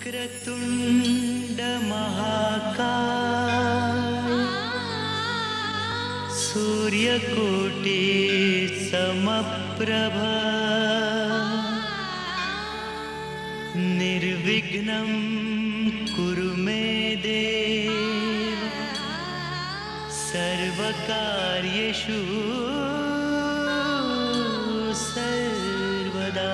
वक्रतुंड महाकाय सूर्यकोटि समप्रभ निर्विघ्नं कुरु मे देव सर्वकार्येषु सर्वदा।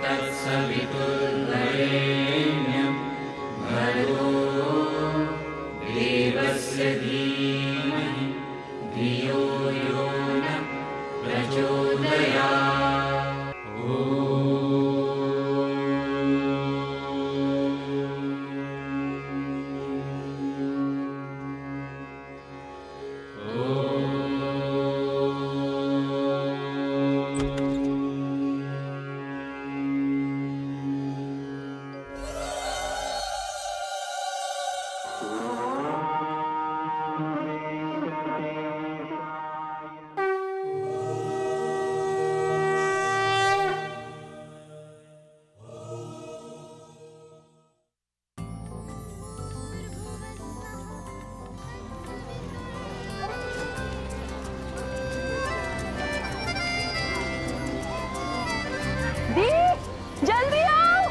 तत्सवितुर्वरेण्यं भर्गो देवस्य धीमहि धियो यो न प्रचोदयात्। जल्दी आओ।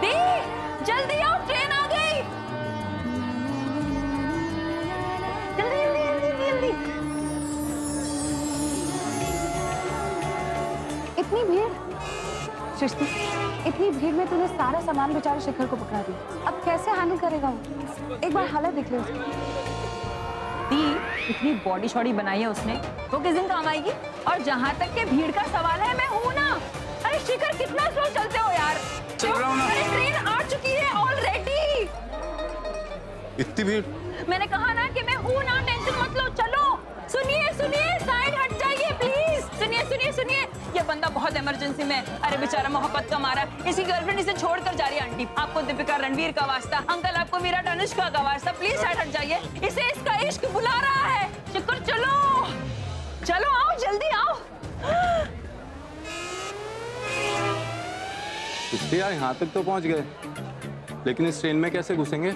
दी जल्दी आओ, ट्रेन आ गई। जल्दी जल्दी जल्दी जल्दी। इतनी भीड़ सृष्टि, इतनी भीड़ में तूने सारा सामान बेचारे शिखर को पकड़ा दिया। अब कैसे हैंडल करेगा वो? एक बार हालत देख ले उसकी। दी इतनी बॉडी शॉडी बनाई है उसने, वो किस दिन काम आएगी? और जहाँ तक के भीड़ का सवाल है, मैं हूँ ना। अरे शिखर कितना स्लो चलते हो यार। चल रहा हूँ ना। अरे ट्रेन आ चुकी है ऑलरेडी। इतनी भीड़? मैंने कहा ना कि मैं हूँ ना, टेंशन मत लो। चलो सुनिए सुनिए, साइड हट जाइए प्लीज। सुनिए सुनिए सुनिए, ये बंदा बहुत इमरजेंसी में। अरे बेचारा मोहब्बत का मारा, इसकी गर्लफ्रेंड इसे छोड़कर जा रही है। आंटी आपको दीपिका रणवीर का वास्ता, अंकल आपको विराट अनुष्का का वास्ता। प्लीज साइड हट जाइए, इसे इसका इश्क बुला रहा है। शिखर चलो चलो, आओ जल्दी आओ। यार यहाँ तक तो पहुँच गए, लेकिन इस ट्रेन में कैसे घुसेंगे?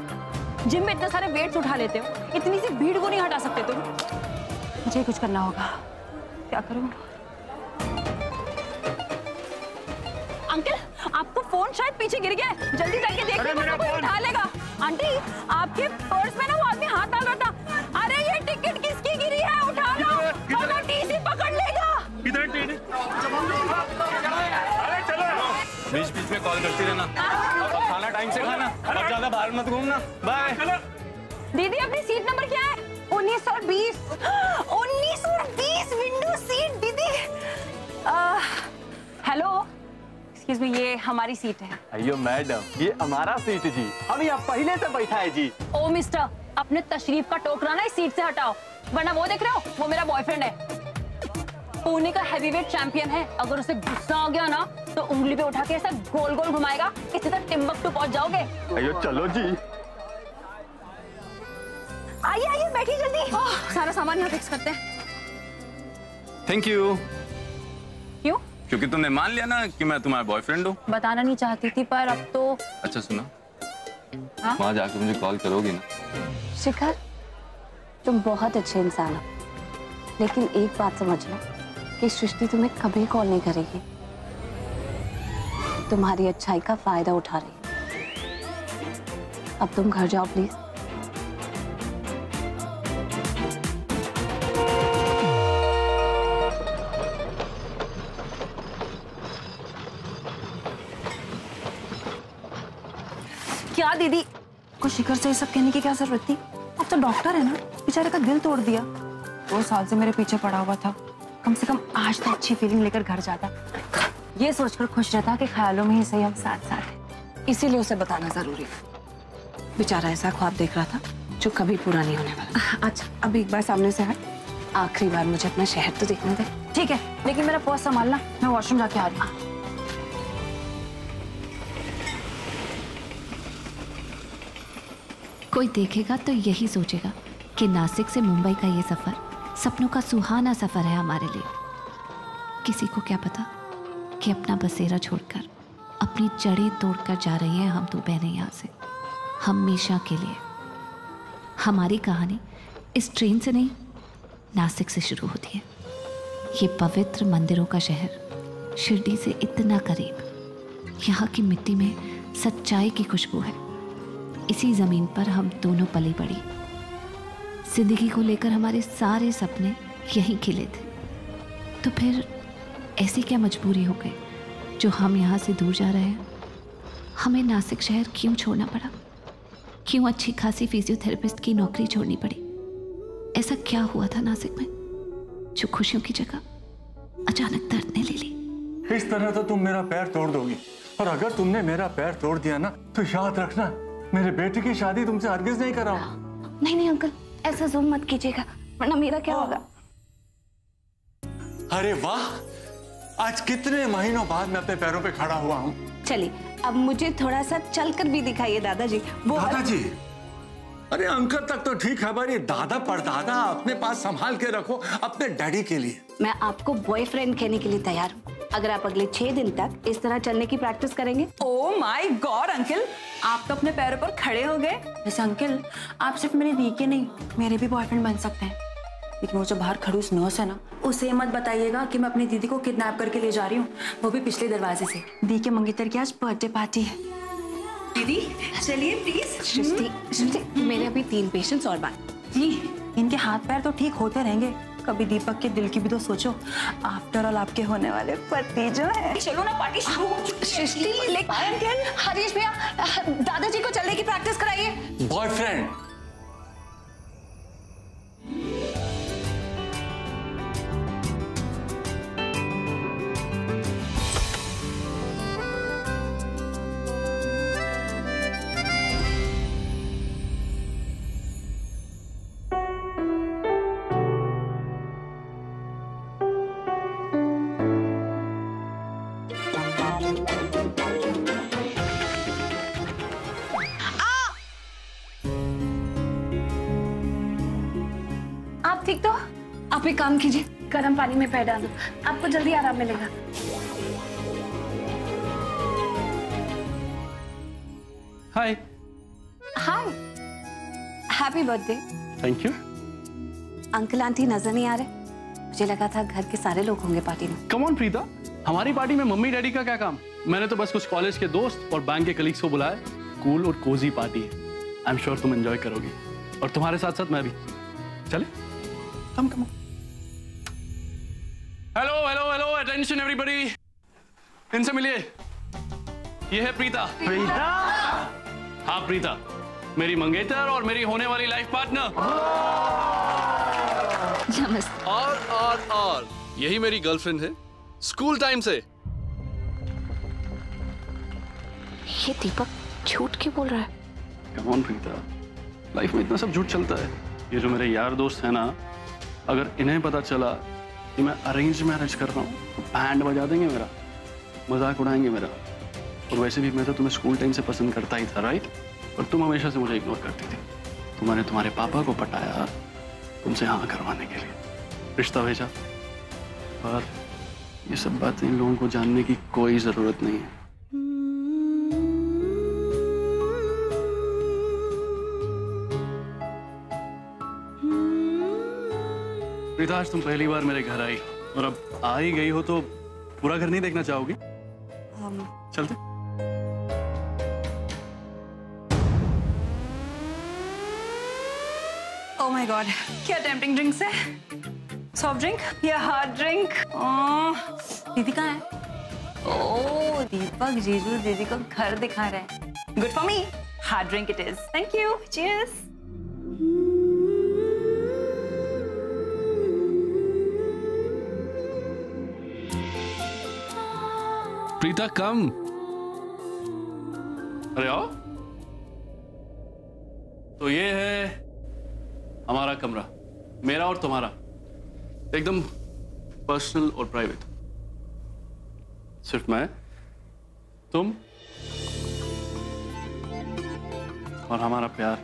जिम में इतने सारे वेट्स उठा लेते हो, इतनी सी भीड़ को नहीं हटा सकते तुम। मुझे कुछ करना होगा, क्या करूं? अंकल आपको फोन शायद पीछे गिर गया है, जल्दी जाके देखिए, वरना कोई उठा लेगा। आंटी आपके पर्स में ना वो आदमी हाथ डाल रहा था। अरे ये टिकट किसकी गिरी है, उठा लो वरना टीसी पकड़ लेगा। बीच बीच में कॉल करती रहना, और खाना टाइम से खाना, और ज्यादा बाहर मत घूमना। बाय। दीदी अपनी सीट नंबर क्या है? 1920। 1920 विंडो सीट दीदी। हेलो एक्सक्यूज मी, ये हमारी सीट है। अयो मैडम, ये हमारा सीट जी, हम यहाँ पहले से बैठा है जी। ओ मिस्टर, अपने तशरीफ का टोकरा ना इस सीट से हटाओ, वरना वो देख रहे हो, वो मेरा बॉयफ्रेंड है, पुणे का हैवीवेट चैंपियन है। अगर उसे गुस्सा आ गया ना तो उंगली पे उठा के ऐसा गोल गोल घुमाएगा, इससे तक टिम्बकटू पहुंच जाओगे। अयो चलो जी, आइए आइए बैठिए जल्दी। सारा सामान यहाँ फिक्स करते हैं। Thank you. क्यों? क्योंकि तुमने मान लिया ना कि मैं तुम्हारा बॉयफ्रेंड हूँ। बताना नहीं चाहती थी, पर अब तो। अच्छा सुनो, हाँ? वहाँ जाकर मुझे कॉल करोगी ना? शिखर, तुम बहुत अच्छे इंसान हो, लेकिन एक बात समझ लो कि सृष्टि तुम्हें कभी कॉल नहीं करेगी। तुम्हारी अच्छाई का फायदा उठा रही है। अब तुम घर जाओ प्लीज। क्या दीदी को शिखर से ये सब कहने की क्या जरूरत थी? अब तो डॉक्टर है ना, बेचारे का दिल तोड़ दिया। 2 साल से मेरे पीछे पड़ा हुआ था, कम से कम आज तो अच्छी फीलिंग लेकर घर जाता। ये सोचकर खुश रहता कि ख्यालों में ही सही हम साथ साथ हैं। इसीलिए उसे बताना जरूरी है। बेचारा ऐसा ख्वाब देख रहा था जो कभी पूरा नहीं होने वाला। अच्छा अब एक बार सामने से हट, आखिरी बार मुझे अपना शहर तो देखने दे। ठीक है, लेकिन मेरा पर्स संभालना, मैं वॉशरूम जाके आ रही हूँ। कोई देखेगा तो यही सोचेगा कि नासिक से मुंबई का ये सफ़र सपनों का सुहाना सफ़र है हमारे लिए। किसी को क्या पता कि अपना बसेरा छोड़कर, अपनी जड़ें तोड़कर जा रही हैं हम दो बहनें यहाँ से, हमेशा के लिए। हमारी कहानी इस ट्रेन से नहीं, नासिक से शुरू होती है। ये पवित्र मंदिरों का शहर, शिरडी से इतना करीब, यहाँ की मिट्टी में सच्चाई की खुशबू है। इसी ज़मीन पर हम दोनों पली बड़ी। जिंदगी को लेकर हमारे सारे सपने यहीं खिले थे। तो फिर ऐसी क्या मजबूरी हो गई जो हम यहाँ से दूर जा रहे हैं? हमें नासिक शहर क्यों छोड़ना पड़ा? क्यों अच्छी खासी फिजियोथेरेपिस्ट की नौकरी छोड़नी पड़ी? ऐसा क्या हुआ था नासिक में जो खुशियों की जगह अचानक दर्द ने ले ली? इस तरह तो तुम मेरा पैर तोड़ दोगी, और अगर तुमने मेरा पैर तोड़ दिया ना तो याद रखना, मेरे बेटे की शादी तुमसे हरगिज नहीं कराऊंगा। नहीं नहीं अंकल, ऐसा जुल्म मत कीजिएगा, वरना मेरा क्या होगा? अरे वाह, आज कितने महीनों बाद मैं अपने पैरों पे खड़ा हुआ हूँ। चलिए अब मुझे थोड़ा सा चलकर भी दिखाइए दादाजी। वो दादाजी? अरे अंकल तक तो ठीक है, पर ये दादा परदादा अपने पास संभाल के रखो अपने डैडी के लिए। मैं आपको बॉयफ्रेंड कहने के लिए तैयार हूँ, अगर आप अगले 6 दिन तक इस तरह चलने की प्रैक्टिस करेंगे। ओह माय गॉड अंकल, आप तो अपने पैरों पर खड़े हो गए। वैसे अंकल, आप सिर्फ मेरे दी के नहीं, मेरे भी बॉयफ्रेंड बन सकते हैं। लेकिन वो जो बाहर खड़ूस नर्स है ना, उसे मत बताइएगा कि मैं अपनी दीदी को किडनैप करके ले जा रही हूँ, वो भी पिछले दरवाजे से। दी के मंगेतर की आज बर्थडे पार्टी है। दीदी चलिए प्लीज। सृष्टि, मेरे अभी 3 पेशेंट्स और बाकी। इनके हाथ पैर तो ठीक होते रहेंगे, कभी दीपक के दिल की भी तो सोचो। आफ्टर ऑल आपके होने वाले पति जो है। चलो ना पार्टी शुरू हो चुकी है। सृष्टि, अंकल, हरीश भैया, दादाजी को चलने की प्रैक्टिस कराइए। बॉयफ्रेंड? ठीक तो आप एक काम कीजिए, गर्म पानी में पैर डालो, आपको जल्दी आराम मिलेगा। Hi. Hi, happy birthday. Thank you. Uncle aunty नजर नहीं आ रहे, मुझे लगा था घर के सारे लोग होंगे पार्टी में। कम ऑन प्रीता, हमारी पार्टी में मम्मी डैडी का क्या काम? मैंने तो बस कुछ कॉलेज के दोस्त और बैंक के कलीग्स को बुलाया। कूल और कोजी पार्टी है। आई एम श्योर तुम एंजॉय करोगी, और तुम्हारे साथ साथ मैं भी। चले? Come come. Hello hello hello, attention everybody, इनसे मिलिए। ये है प्रीता। प्रीता? हाँ प्रीता, मेरी मंगेतर और मेरी होने वाली लाइफ पार्टनर। नमस्ते। और यही मेरी गर्लफ्रेंड है स्कूल टाइम से। ये दीपक झूठ क्यों बोल रहा है? कम ऑन प्रीता, लाइफ में इतना सब झूठ चलता है। ये जो मेरे यार दोस्त हैं ना, अगर इन्हें पता चला कि मैं अरेंज मैरिज कर रहा हूँ तो बैंड बजा देंगे मेरा, मजाक उड़ाएंगे मेरा। और वैसे भी मैं तो तुम्हें स्कूल टाइम से पसंद करता ही था, राइट? और तुम हमेशा से मुझे इग्नोर करती थी। तो मैंने तुम्हारे पापा को पटाया तुमसे हाँ करवाने के लिए, रिश्ता भेजा। पर ये सब बातें इन लोगों को जानने की कोई जरूरत नहीं है। प्रीता, आज तुम पहली बार मेरे घर आई, और अब आ ही गई हो तो पूरा घर नहीं देखना चाहोगी? चलते? ओह माय गॉड, क्या टेम्पटिंग ड्रिंक्स है? सॉफ्ट ड्रिंक या हार्ड ड्रिंक? दीदी कहाँ है? ओह दीपक जीजू दीदी को घर दिखा रहे हैं। Good for me, hard drink it is. Thank you, cheers. Preeta come. अरे आओ। तो ये है हमारा कमरा, मेरा और तुम्हारा, एकदम पर्सनल और प्राइवेट। सिर्फ मैं, तुम और हमारा प्यार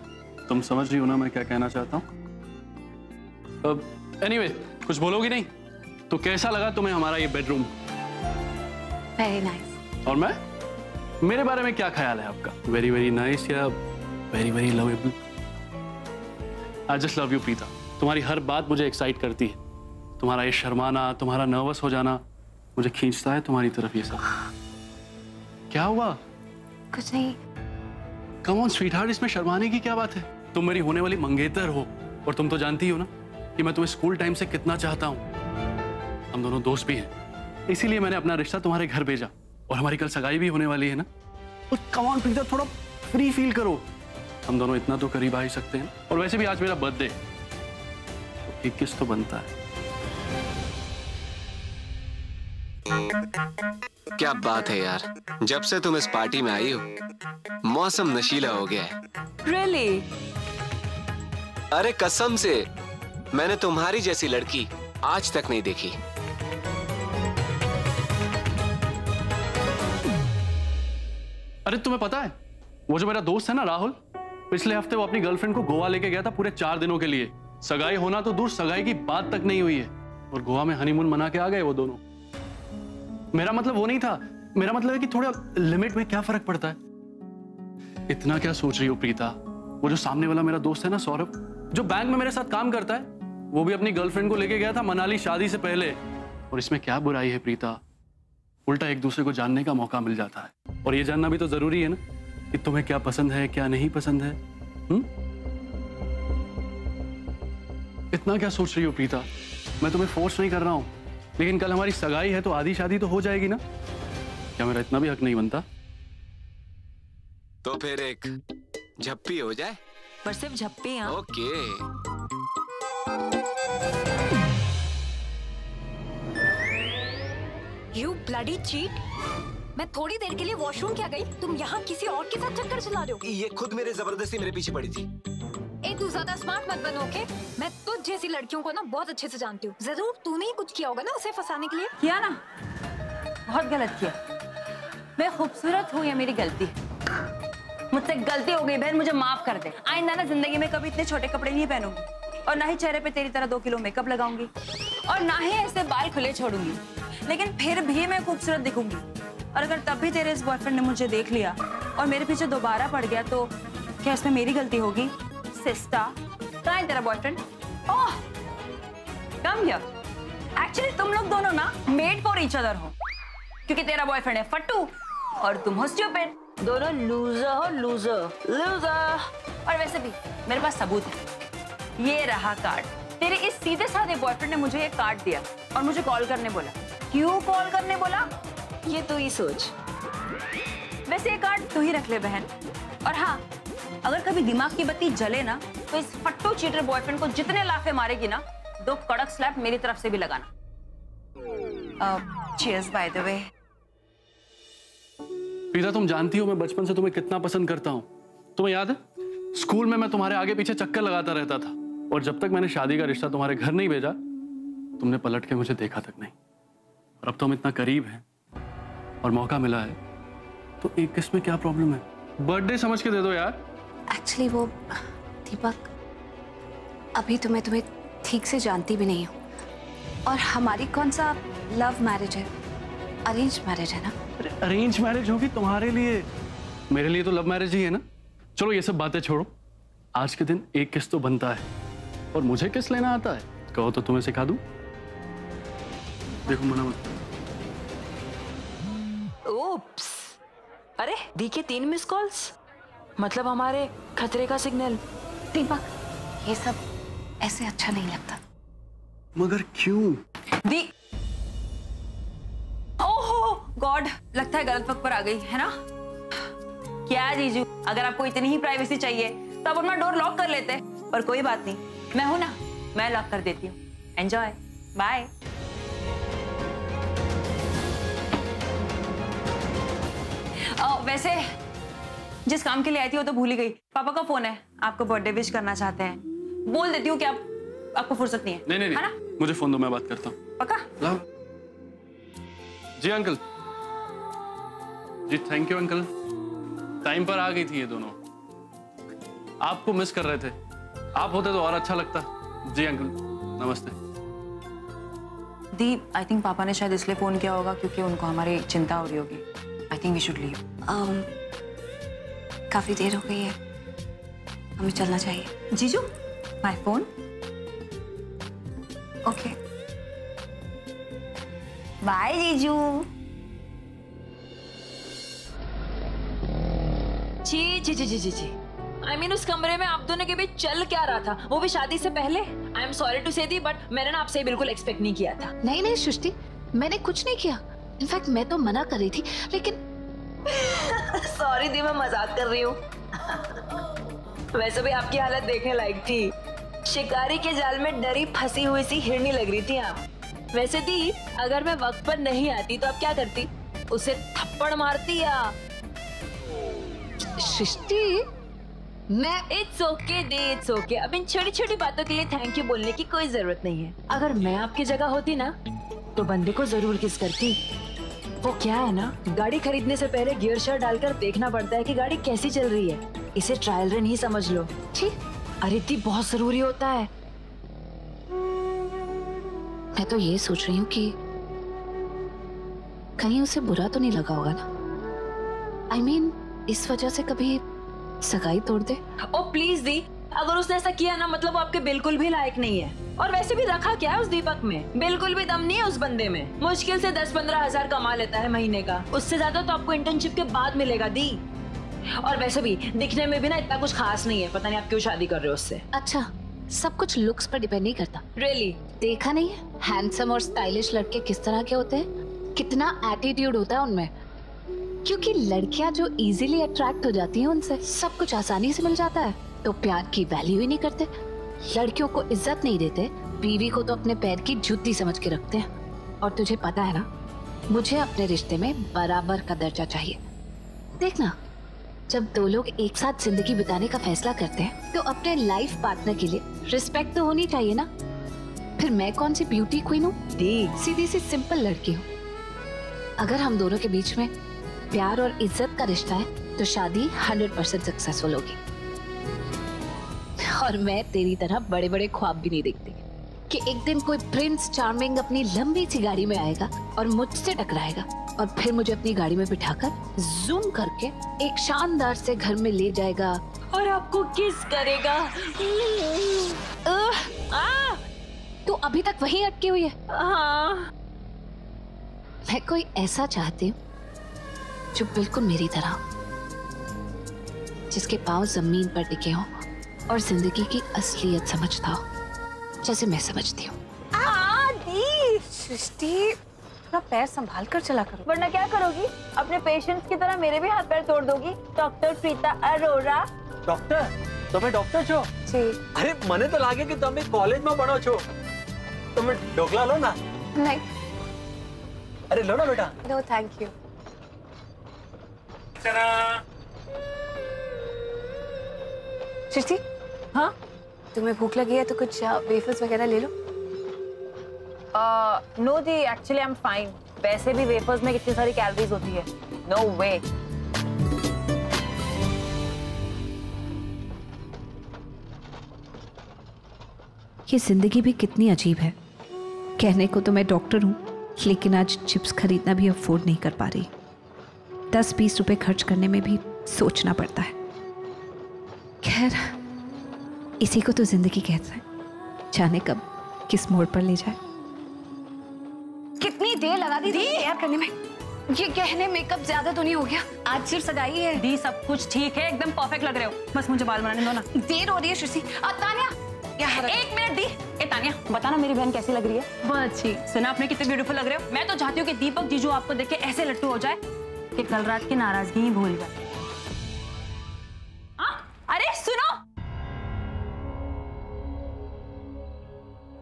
तुम समझ रही हो ना मैं क्या कहना चाहता हूँ? एनीवे, कुछ बोलोगी नहीं? तो कैसा लगा तुम्हें हमारा ये बेडरूम? Very nice. और मैं, मेरे बारे में क्या ख्याल है आपका? वेरी वेरी नाइस या very very lovable? I just love you Preeta. तुम्हारी हर बात मुझे एक्साइट करती है। तुम्हारा ये शर्माना, तुम्हारा नर्वस हो जाना मुझे खींचता है तुम्हारी तरफ। ये सब क्या हुआ? कुछ नहीं। कम ऑन स्वीटहार्ट, इसमें शर्माने की क्या बात है? तुम मेरी होने वाली मंगेतर हो और तुम तो जानती हो ना कि मैं तुम्हें स्कूल टाइम से कितना चाहता हूँ। हम दोनों दोस्त भी हैं, इसीलिए मैंने अपना रिश्ता तुम्हारे घर भेजा और हमारी कल सगाई भी होने वाली है ना। और कम ऑन प्रीता, थोड़ा फ्री फील करो। हम दोनों इतना तो करीब आ ही सकते हैं। और वैसे भी आज मेरा बर्थडे, तो 21 तो बनता है। क्या बात है यार, जब से तुम इस पार्टी में आई हो मौसम नशीला हो गया है। Really? अरे कसम से, मैंने तुम्हारी जैसी लड़की आज तक नहीं देखी। अरे तुम्हें पता है, वो जो मेरा दोस्त है ना राहुल, पिछले हफ्ते वो अपनी गर्लफ्रेंड को गोवा लेके गया था पूरे 4 दिनों के लिए। सगाई होना तो दूर, सगाई की बात तक नहीं हुई है और गोवा में हनीमून मना के आ गए वो दोनों। मेरा मतलब वो नहीं था, मेरा मतलब है कि थोड़ा लिमिट में क्या फर्क पड़ता है। इतना क्या सोच रही हो प्रीता? वो जो सामने वाला मेरा दोस्त है ना सौरभ, जो बैंक में मेरे साथ काम करता है, वो भी अपनी गर्लफ्रेंड को लेके गया था मनाली शादी से पहले। और इसमें क्या बुराई है प्रीता? उल्टा एक दूसरे को जानने का मौका मिल जाता है। और ये जानना भी तो जरूरी है ना कि तुम्हें क्या पसंद है, क्या नहीं पसंद है। इतना क्या सोच रही हो प्रीता? मैं तुम्हें फोर्स नहीं कर रहा हूं, लेकिन कल हमारी सगाई है तो आधी शादी तो हो जाएगी ना। क्या मेरा इतना भी हक नहीं बनता? तो फिर एक झप्पी हो जाए। पर सिर्फ झप्पी? हाँ। ओके। You bloody cheat! मैं थोड़ी देर के लिए वॉशरूम क्या गई, तुम यहाँ किसी और के साथ चक्कर चला रहे हो। ये खुद मेरे जबरदस्ती मेरे पीछे पड़ी थी। ए तू ज्यादा स्मार्ट मत बनो, ओके? मैं तुझ जैसी लड़कियों को ना बहुत अच्छे से जानती हूँ। जरूर तूने ही कुछ किया होगा ना उसे फंसाने के लिए। किया ना, बहुत गलत किया। मैं खूबसूरत हूँ, ये मेरी गलती, मुझसे गलती हो गई बहन, मुझे माफ कर दे। आइंदा ना जिंदगी में कभी इतने छोटे कपड़े नहीं पहनूंगी और ना ही चेहरे पे तेरी तरह 2 किलो मेकअप लगाऊंगी और ना ही ऐसे बाल खुले छोड़ूंगी। लेकिन फिर भी मैं खूबसूरत दिखूंगी। और अगर तब भी तेरे इस बॉयफ्रेंड ने मुझे देख लिया और मेरे पीछे दोबारा पड़ गया तो क्या इसमें मेरी गलती होगी? सिस्टा, कहाँ है तेरा boyfriend? Oh, come here. Actually तुम लोग दोनों ना मेड फॉर ईच अदर हो, क्योंकि तेरा बॉयफ्रेंड है फट्टू और तुम हो स्टूपिड। दोनों लूजर हो, लूजर लूजर। और वैसे भी मेरे पास सबूत है, ये रहा कार्ड। तेरे इस सीधे साधे बॉयफ्रेंड ने मुझे ये कार्ड दिया और मुझे कॉल करने बोला। क्यों कॉल करने बोला ये तू ही सोच। वैसे ये कार्ड तू ही रख ले बहन। और हाँ, अगर कभी दिमाग की बत्ती जले ना तो इस फट्टू चीटर बॉयफ्रेंड को जितने लाफे मारेगी ना, 2 कड़क स्लैप मेरी तरफ से भी लगाना। Cheers by the way. Preeta, तुम जानती हो मैं बचपन से तुम्हें कितना पसंद करता हूँ। तुम्हें याद है स्कूल में मैं तुम्हारे आगे पीछे चक्कर लगाता रहता था और जब तक मैंने शादी का रिश्ता तुम्हारे घर नहीं भेजा तुमने पलट के मुझे देखा तक नहीं। और अब तो हम इतना करीब हैं और मौका मिला है तो 21 में क्या प्रॉब्लम है? बर्थडे समझ के दे दो यार। एक्चुअली वो दीपक, अभी तो मैं तुम्हें ठीक से जानती भी नहीं हूँ और हमारी कौन सा लव मैरिज है, अरेंज मैरिज है ना। अरे अरेंज मैरिज होगी तुम्हारे लिए, मेरे लिए तो लव मैरिज ही है ना। चलो ये सब बातें छोड़ो, आज के दिन एक किस तो बनता है और मुझे किस लेना आता है, कहो तो तुम्हें सिखा दूं। देखो मना मत। ओप्स, अरे दी के 3 मिस कॉल्स, मतलब हमारे खतरे का सिग्नल। दीपक, ये सब ऐसे अच्छा नहीं लगता। मगर क्यों? दी, ओहो गॉड, लगता है गलत वक्त पर आ गई है ना। क्या जीजू, अगर आपको इतनी ही प्राइवेसी चाहिए तो आप अपना डोर लॉक कर लेते, पर कोई बात नहीं, मैं हूं ना, मैं लॉक कर देती हूँ। Enjoy, bye. वैसे जिस काम के लिए आई थी वो तो भूल ही गई। पापा का फोन है, आपको बर्थडे विश करना चाहते हैं। बोल देती हूँ कि आपको फुर्सत नहीं है। नहीं, है ना? मुझे फोन दो, मैं बात करता हूँ। पक्का? लाओ। जी uncle ji, thank you uncle, time पर आ गई थी ये दोनों। आपको मिस कर रहे थे। आप होते तो और अच्छा लगता। जी अंकल, नमस्ते। दी, आई थिंक पापा ने शायद इसलिए फोन किया होगा क्योंकि उनको हमारी चिंता हो रही होगी। I think we should leave. काफी देर हो गई है, हमें चलना चाहिए। जीजू, माय फोन। ओके, बाय जीजू। जी जी जी जी जी जी। I mean, उस कमरे में आप दोनों के बीच चल क्या रहा था, वो भी शादी से पहले? आई एम सॉरी टू से दी, बट मैंने ना आपसे बिल्कुल एक्सपेक्ट नहीं किया था। नहीं नहीं सृष्टि, मैंने कुछ नहीं किया। इनफैक्ट मैं तो मना कर रही थी, लेकिन सॉरी दी, मैं मजाक कर रही हूँ। वैसे भी आपकी हालत देखने लायक थी। शिकारी के जाल में डरी फंसी हुई सी हिरनी लग रही थी आप। वैसे दी, अगर मैं वक्त पर नहीं आती तो आप क्या करती? उसे थप्पड़ मारती या? सृष्टि, मैं it's okay the, it's okay. अब इन छोटी छोटी बातों के लिए थैंक यू बोलने की कोई जरूरत नहीं है। अगर मैं आपकी जगह होती ना तो बंदे को जरूर किस करती। वो क्या है ना, गाड़ी खरीदने से पहले गियर शॉट डालकर देखना पड़ता है कि गाड़ी कैसी चल रही है। इसे ट्रायल रन ही समझ लो। ठीक, अरे दी, बहुत जरूरी होता है। मैं तो ये सोच रही हूँ कि कहीं उसे बुरा तो नहीं लगा होगा ना। I mean, इस वजह से कभी सगाई तोड़ दे। ओ प्लीज दी, अगर उसने ऐसा किया ना मतलब वो आपके बिल्कुल भी लायक नहीं है। और वैसे भी रखा क्या है उस दीपक में? बिल्कुल भी दम नहीं है उस बंदे में। मुश्किल से 10-15 हजार कमा लेता है महीने का, उससे ज्यादा तो आपको इंटर्नशिप के बाद मिलेगा दी। और वैसे भी दिखने में भी ना इतना कुछ खास नहीं है, पता नहीं आप क्यों शादी कर रहे हो उससे। अच्छा, सब कुछ लुक्स पर डिपेंड नहीं करता। रियली? देखा नहीं है हैंडसम और स्टाइलिश लड़के किस तरह के होते हैं, कितना एटीट्यूड होता है उनमें। क्योंकि लड़कियां जो इजीली अट्रैक्ट हो जाती हैं उनसे, सब कुछ आसानी से मिल जाता है, तो प्यार की वैल्यू ही नहीं करते। लड़कियों को इज्जत नहीं देते, बीवी को तो अपने पैर की जूती समझ के रखते हैं। और तुझे पता है ना, मुझे अपने रिश्ते में बराबर का दर्जा चाहिए। देखना, जब दो लोग एक साथ जिंदगी बिताने का फैसला करते हैं तो अपने लाइफ पार्टनर के लिए रिस्पेक्ट तो होनी चाहिए ना। फिर मैं कौन सी ब्यूटी क्वीन हूँ, सीधी सी सिंपल लड़की हूँ। अगर हम दोनों के बीच में प्यार और इज्जत का रिश्ता है तो शादी 100% सक्सेसफुल होगी। और मैं तेरी तरह बड़े बड़े ख्वाब भी नहीं देखती कि एक दिन कोई प्रिंस चार्मिंग अपनी लंबी सी गाड़ी में आएगा और मुझसे टकराएगा और फिर मुझे अपनी गाड़ी में बिठाकर जूम करके एक शानदार से घर में ले जाएगा और आपको किस करेगा। तो अभी तक वहीं अटकी हुई है। हाँ, मैं कोई ऐसा चाहती हूँ जो बिल्कुल मेरी तरह, जिसके पांव जमीन पर टिके हों और जिंदगी की असलियत समझता हो, जैसे मैं समझती हूँ। सृष्टि, अपना पैर संभाल कर चला करो, वरना क्या करोगी? अपने पेशेंट्स की तरह मेरे भी हाथ पैर तोड़ दोगी। डॉक्टर प्रीता अरोरा। डॉक्टर, તમે ડોક્ટર છો? जी। અરે મને તો લાગે કે તમે કોલેજમાં ભણો છો. તમે ઢોકલા લો ના. नहीं। અરે લો ના બેટા. No thank you. सृष्टि, हाँ? तुम्हें भूख लगी है तो कुछ वेफर्स वगैरह ले लो। नो दी, एक्चुअली आई एम फाइन। वैसे भी वेफर्स में कितनी सारी कैलोरीज होती है। No way. ये जिंदगी भी कितनी अजीब है। कहने को तो मैं डॉक्टर हूँ, लेकिन आज चिप्स खरीदना भी अफोर्ड नहीं कर पा रही। 10-20 रुपए खर्च करने में भी सोचना पड़ता है। खैर, इसी को तो जिंदगी कहते हैं, जाने कब किस मोड़ पर ले जाए। कितनी देर लगा दी तैयार करने में? ये गहने मेकअप ज्यादा तो नहीं हो गया? आज सिर्फ सगाई है। दी, सब कुछ ठीक है, एकदम परफेक्ट लग रहे हो। बस मुझे बाल बनाने दो ना। देर हो रही है सृष्टि। तान्या, एक मिनट दी। ए तान्या, बताना मेरी बहन कैसी लग रही है? बहुत अच्छी। सुना आपने कितने ब्यूटीफुल लग रहे हो। मैं तो चाहती हूँ कि दीपक जीजू आपको देख के ऐसे लट्टू हो जाए कि कल रात की नाराजगी ही भूल जाए। अरे सुनो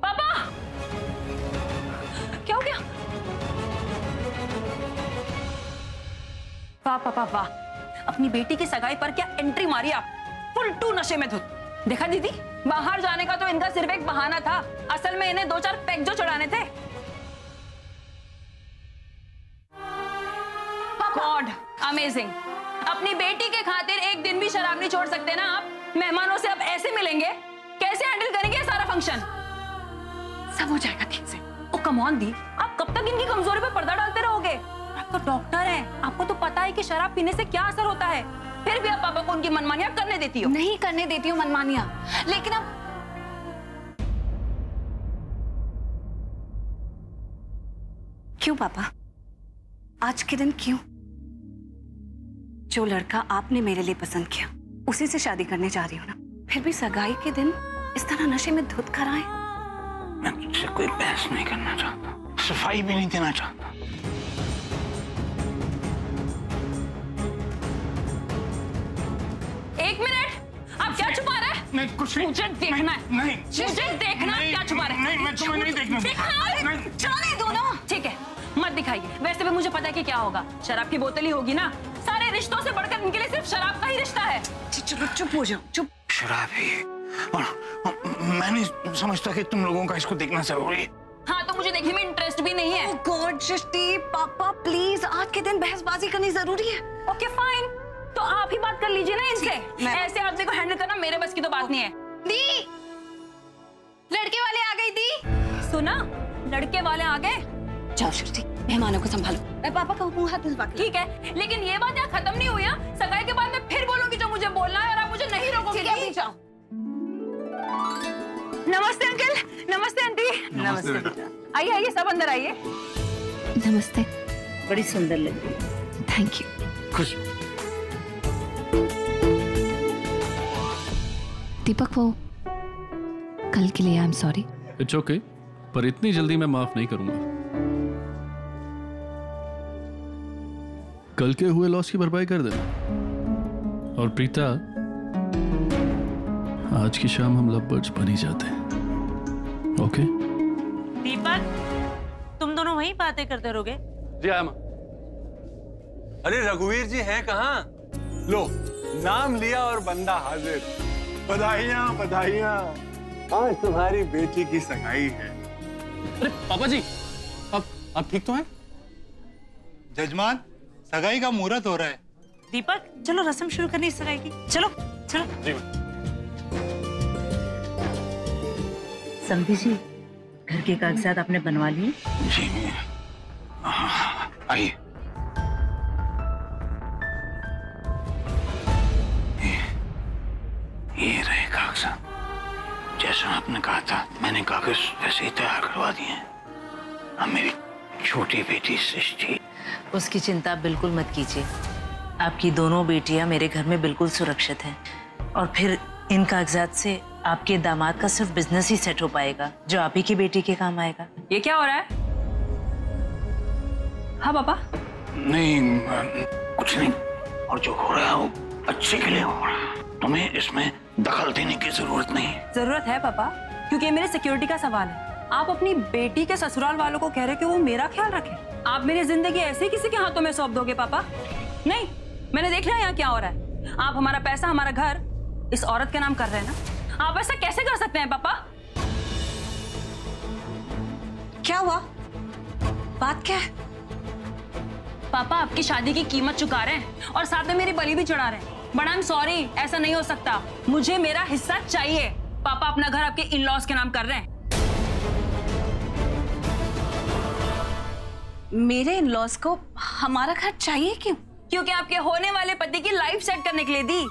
पापा, क्या हो गया? वाह पापा वाह, अपनी बेटी की सगाई पर क्या एंट्री मारी आप, फुल टू नशे में धुत। देखा दीदी, बाहर जाने का तो इनका सिर्फ एक बहाना था, असल में इन्हें 2-4 पैक जो चढ़ाने थे। गॉड अमेजिंग, अपनी बेटी के खातिर एक दिन भी शराब नहीं छोड़ सकते ना आप। मेहमानों से अब ऐसे मिलेंगे? कैसे हैंडल करेंगे ये सारा फंक्शन? सब हो जाएगा ठीक से। ओ कम ऑन दी, आप कब तक इनकी कमजोरी पे पर्दा डालते रहोगे? आप तो डॉक्टर हैं, आपको तो पता है कि शराब पीने से क्या असर होता है। फिर भी आप पापा को उनकी मनमानियां करने देती हो। नहीं करने देती हूँ मनमानियां, लेकिन अब क्यों पापा? आज के दिन क्यों? जो लड़का आपने मेरे लिए पसंद किया उसी से शादी करने जा रही हूँ ना, फिर भी सगाई के दिन इस तरह नशे में धुत कर आए। मैं तुझसे कोई बहस नहीं करना चाहता, सफाई भी नहीं देना चाहता। एक मिनट, आप क्या छुपा रहे हैं? नहीं कुछ नहीं। मुझे देखना है। नहीं मुझे देखना क्या छुपा रहे हैं? नहीं मैं तुम्हें नहीं देखना। जाने दो ना। ठीक है, मत दिखाइए। वैसे भी मुझे पता है कि क्या होगा। शराब की बोतल ही होगी ना। सारे रिश्तों से बढ़कर इनके लिए सिर्फ शराब का ही रिश्ता है। चुप हो जाओ, चुप। शराब ही, और मैं नहीं समझता कि तुम लोगों का इसको देखना जरूरी है। हाँ तो मुझे देखने में इंटरेस्ट भी नहीं है। गॉड सृष्टि, पापा प्लीज, आज के दिन बहसबाजी करनी जरूरी है। ओके फाइन, तो आप ही बात कर लीजिए ना इनसे। ऐसे आदमी को हैंडल करना मेरे बस की तो बात नहीं है। दी, लड़के वाले आ गई। दी सुना, लड़के वाले आ गए। जाओ सृष्टि, मेहमानों को संभालो। मैं पापा का मुंह हाथ धुलवा के। ठीक है, लेकिन ये बात यहाँ खत्म नहीं हुई है। सगाई के बाद मैं फिर बोलूंगी जो मुझे बोलना है और आप मुझे नहीं रोकोगे। नमस्ते अंकल। नमस्ते आंटी। नमस्ते। आइए आइए, सब अंदर आइए। नमस्ते। बड़ी सुंदर लग रही है। Thank you. खुश। दीपक, वो कल के लिए I am sorry. It's okay, पर इतनी जल्दी मैं माफ नहीं करूंगा। कल के हुए लॉस की भरपाई कर देना। और प्रीता, आज की शाम हम लव बर्ड्स बन ही जाते हैं। ओके? दीपक, तुम दोनों वहीं बातें करते रहोगे? जी आया मां। अरे रघुवीर जी हैं कहाँ? लो, नाम लिया और बंदा हाजिर। बधाइयाँ बधाइयाँ, आज तुम्हारी बेटी की सगाई है। अरे पापा जी, आप ठीक तो हैं? जजमान, सगाई का मुहूर्त हो रहा है। दीपक, चलो रस्म शुरू करनी इस सगाई की। चलो चलो। जी। समझी जी, घर के कागजात आपने बनवा लिए? जी आइए। ये रहे कागजात, जैसा आपने कहा था मैंने कागज वैसे ही तैयार करवा दिए हैं। अब मेरी छोटी बेटी सृष्टि, उसकी चिंता बिल्कुल मत कीजिए। आपकी दोनों बेटियां मेरे घर में बिल्कुल सुरक्षित हैं। और फिर इन कागजात से आपके दामाद का सिर्फ बिजनेस ही सेट हो पाएगा, जो आप ही की बेटी के काम आएगा। ये क्या हो रहा है? हाँ पापा। नहीं कुछ नहीं, और जो हो रहा है वो अच्छे के लिए हो रहा है। तुम्हें इसमें दखल देने की जरूरत नहीं। जरूरत है पापा, क्योंकि ये मेरी सिक्योरिटी का सवाल है। आप अपनी बेटी के ससुराल वालों को कह रहे कि वो मेरा ख्याल रखे। आप मेरी जिंदगी ऐसे ही किसी के हाथों में सौंप दोगे पापा? नहीं, मैंने देख लिया यहाँ क्या हो रहा है। आप हमारा पैसा, हमारा घर इस औरत के नाम कर रहे हैं ना। आप ऐसा कैसे कर सकते हैं पापा? क्या हुआ? बात क्या है? पापा आपकी शादी की कीमत चुका रहे हैं और साथ में मेरी बलि भी चढ़ा रहे हैं। बट आई एम सॉरी, ऐसा नहीं हो सकता। मुझे मेरा हिस्सा चाहिए। पापा अपना घर आपके इन लॉज के नाम कर रहे हैं। मेरे इन लॉज को हमारा घर चाहिए क्यों? क्योंकि आपके होने वाले पति की लाइफ सेट करने के लिए दी।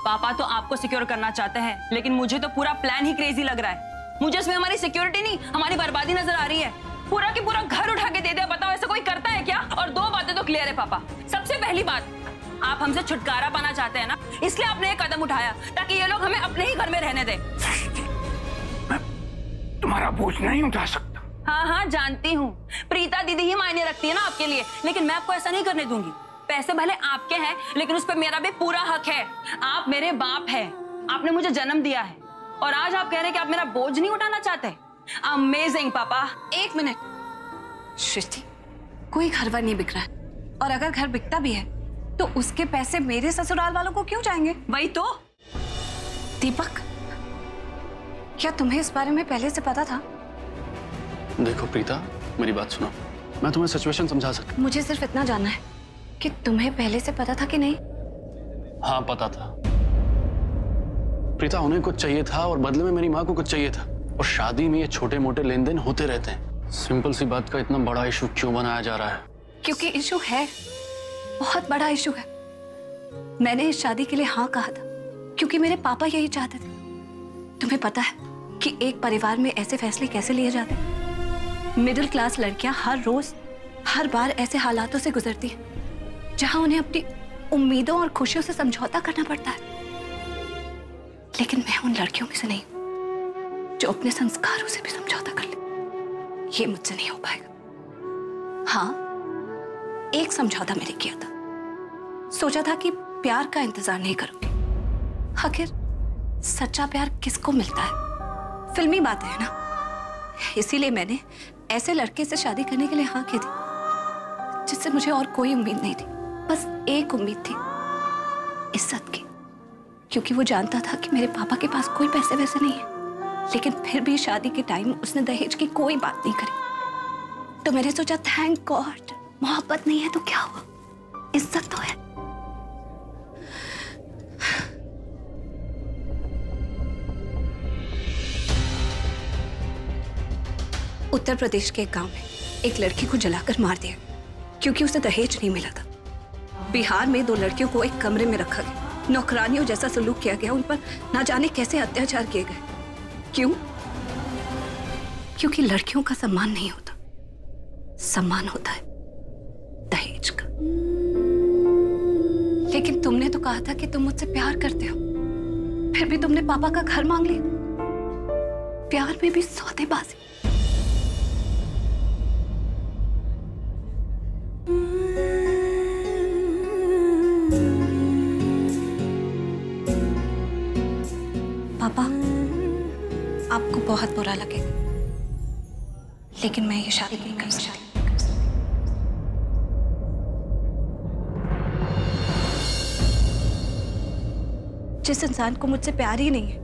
पापा तो आपको सिक्योर करना चाहते हैं, लेकिन मुझे तो पूरा प्लान ही क्रेजी लग रहा है। मुझे इसमें हमारी सिक्योरिटी नहीं, हमारी बर्बादी नजर आ रही है। पूरा की पूरा घर उठा के दे दे, बताओ ऐसा कोई करता है क्या? और दो बातें तो क्लियर है पापा। सबसे पहली बात, आप हमसे छुटकारा पाना चाहते हैं ना, इसलिए आपने एक कदम उठाया ताकि ये लोग हमें अपने ही घर में रहने दें। मैं तुम्हारा बोझ नहीं उठा सकता। हाँ हाँ जानती हूँ, प्रीता दीदी ही मायने रखती है ना आपके लिए, लेकिन मैं आपको ऐसा नहीं करने दूंगी। पैसे भले आपके हैं, लेकिन उस पर मेरा भी पूरा हक है। आप मेरे बाप हैं, आपने मुझे जन्म दिया है, और आज आप कह रहे हैं कि आप मेरा बोझ नहीं उठाना चाहते। अमेजिंग पापा। एक मिनट सृष्टि, कोई घर वर नहीं बिक रहा है, और अगर घर बिकता भी है तो उसके पैसे मेरे ससुराल वालों को क्यों जाएंगे? वही तो। दीपक, क्या तुम्हें इस बारे में पहले से पता था? देखो प्रीता, मेरी बात सुनो, मैं तुम्हें सिचुएशन समझा सकता। मुझे सिर्फ इतना जानना है कि तुम्हें पहले से पता था कि नहीं? हाँ पता था। प्रीता, उन्हें कुछ चाहिए था और बदले में मेरी माँ को कुछ चाहिए था। और शादी में ये छोटे मोटे लेन देन होते रहते हैं। सिंपल सी बात का इतना बड़ा इशू क्यों बनाया जा रहा है? क्योंकि इशू है, बहुत बड़ा इशू है। मैंने इस शादी के लिए हाँ कहा था क्योंकि मेरे पापा यही चाहते थे। तुम्हें पता है कि एक परिवार में ऐसे फैसले कैसे लिए जाते हैं? मिडिल क्लास लड़कियां हर रोज हर बार ऐसे हालातों से गुजरती हैं जहां उन्हें अपनी उम्मीदों और खुशियों से समझौता करना पड़ता है। लेकिन मैं उन लड़कियों में से नहीं जो अपने संस्कारों से भी समझौता कर ले। ये मुझसे नहीं हो पाएगा। हाँ, एक समझौता मैंने किया था। सोचा था कि प्यार का इंतजार नहीं करूंगी। आखिर सच्चा प्यार किसको मिलता है? फिल्मी बात है ना। इसीलिए मैंने ऐसे लड़के से शादी करने के लिए हाँ की थी जिससे मुझे और कोई उम्मीद नहीं थी। बस एक उम्मीद थी, इज्जत की। क्योंकि वो जानता था कि मेरे पापा के पास कोई पैसे वैसे नहीं है। लेकिन फिर भी शादी के टाइम उसने दहेज की कोई बात नहीं करी। तो मैंने सोचा थैंक गॉड, मोहब्बत नहीं है तो क्या हुआ, इज्जत तो है। उत्तर प्रदेश के एक गांव में एक लड़की को जलाकर मार दिया क्योंकि उसे दहेज नहीं मिला था। बिहार में 2 लड़कियों को एक कमरे में रखा गया, नौकरानियों जैसा सलूक किया गया, उन पर ना जाने कैसे अत्याचार किए गए। क्यों? क्योंकि लड़कियों का सम्मान नहीं होता, सम्मान होता है दहेज का। लेकिन तुमने तो कहा था कि तुम मुझसे प्यार करते हो, फिर भी तुमने पापा का घर मांग लिया। प्यार में भी सौदेबाजी। पापा, आपको बहुत बुरा लगेगा, लेकिन मैं ये शादी नहीं कर सकती। जिस इंसान को मुझसे प्यार ही नहीं है,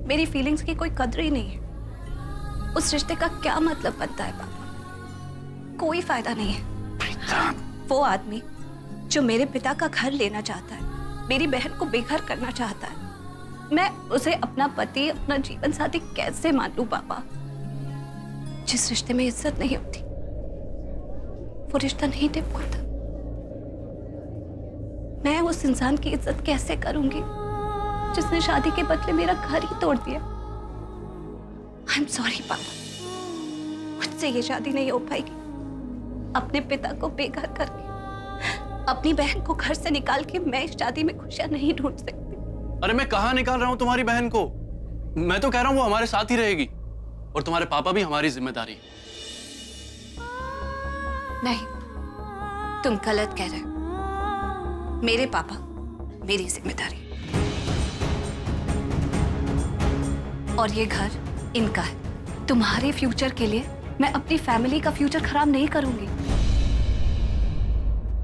मेरी फीलिंग्स की कोई कदर ही नहीं है, उस रिश्ते का क्या मतलब बनता है पापा? कोई फायदा नहीं है। वो आदमी जो मेरे पिता का घर लेना चाहता है, मेरी बहन को बेघर करना चाहता है, मैं उसे अपना पति, अपना जीवन साथी कैसे मान लूं पापा? जिस रिश्ते में इज्जत नहीं होती, वो रिश्ता नहीं टिक पाता। मैं उस इंसान की इज्जत कैसे करूंगी जिसने शादी के बदले मेरा घर ही तोड़ दिया? आई एम सॉरी पापा, मुझसे ये शादी नहीं हो पाएगी। अपने पिता को बेघर करके, अपनी बहन को घर से निकाल के मैं इस शादी में खुशियां नहीं ढूंढ सकती। अरे मैं कहाँ निकाल रहा हूँ तुम्हारी बहन को? मैं तो कह रहा हूँ वो हमारे साथ ही रहेगी और तुम्हारे पापा भी हमारी जिम्मेदारी। नहीं, तुम गलत कह रहे हो। मेरे पापा मेरी जिम्मेदारी, और ये घर इनका है। तुम्हारे फ्यूचर के लिए मैं अपनी फैमिली का फ्यूचर खराब नहीं करूंगी।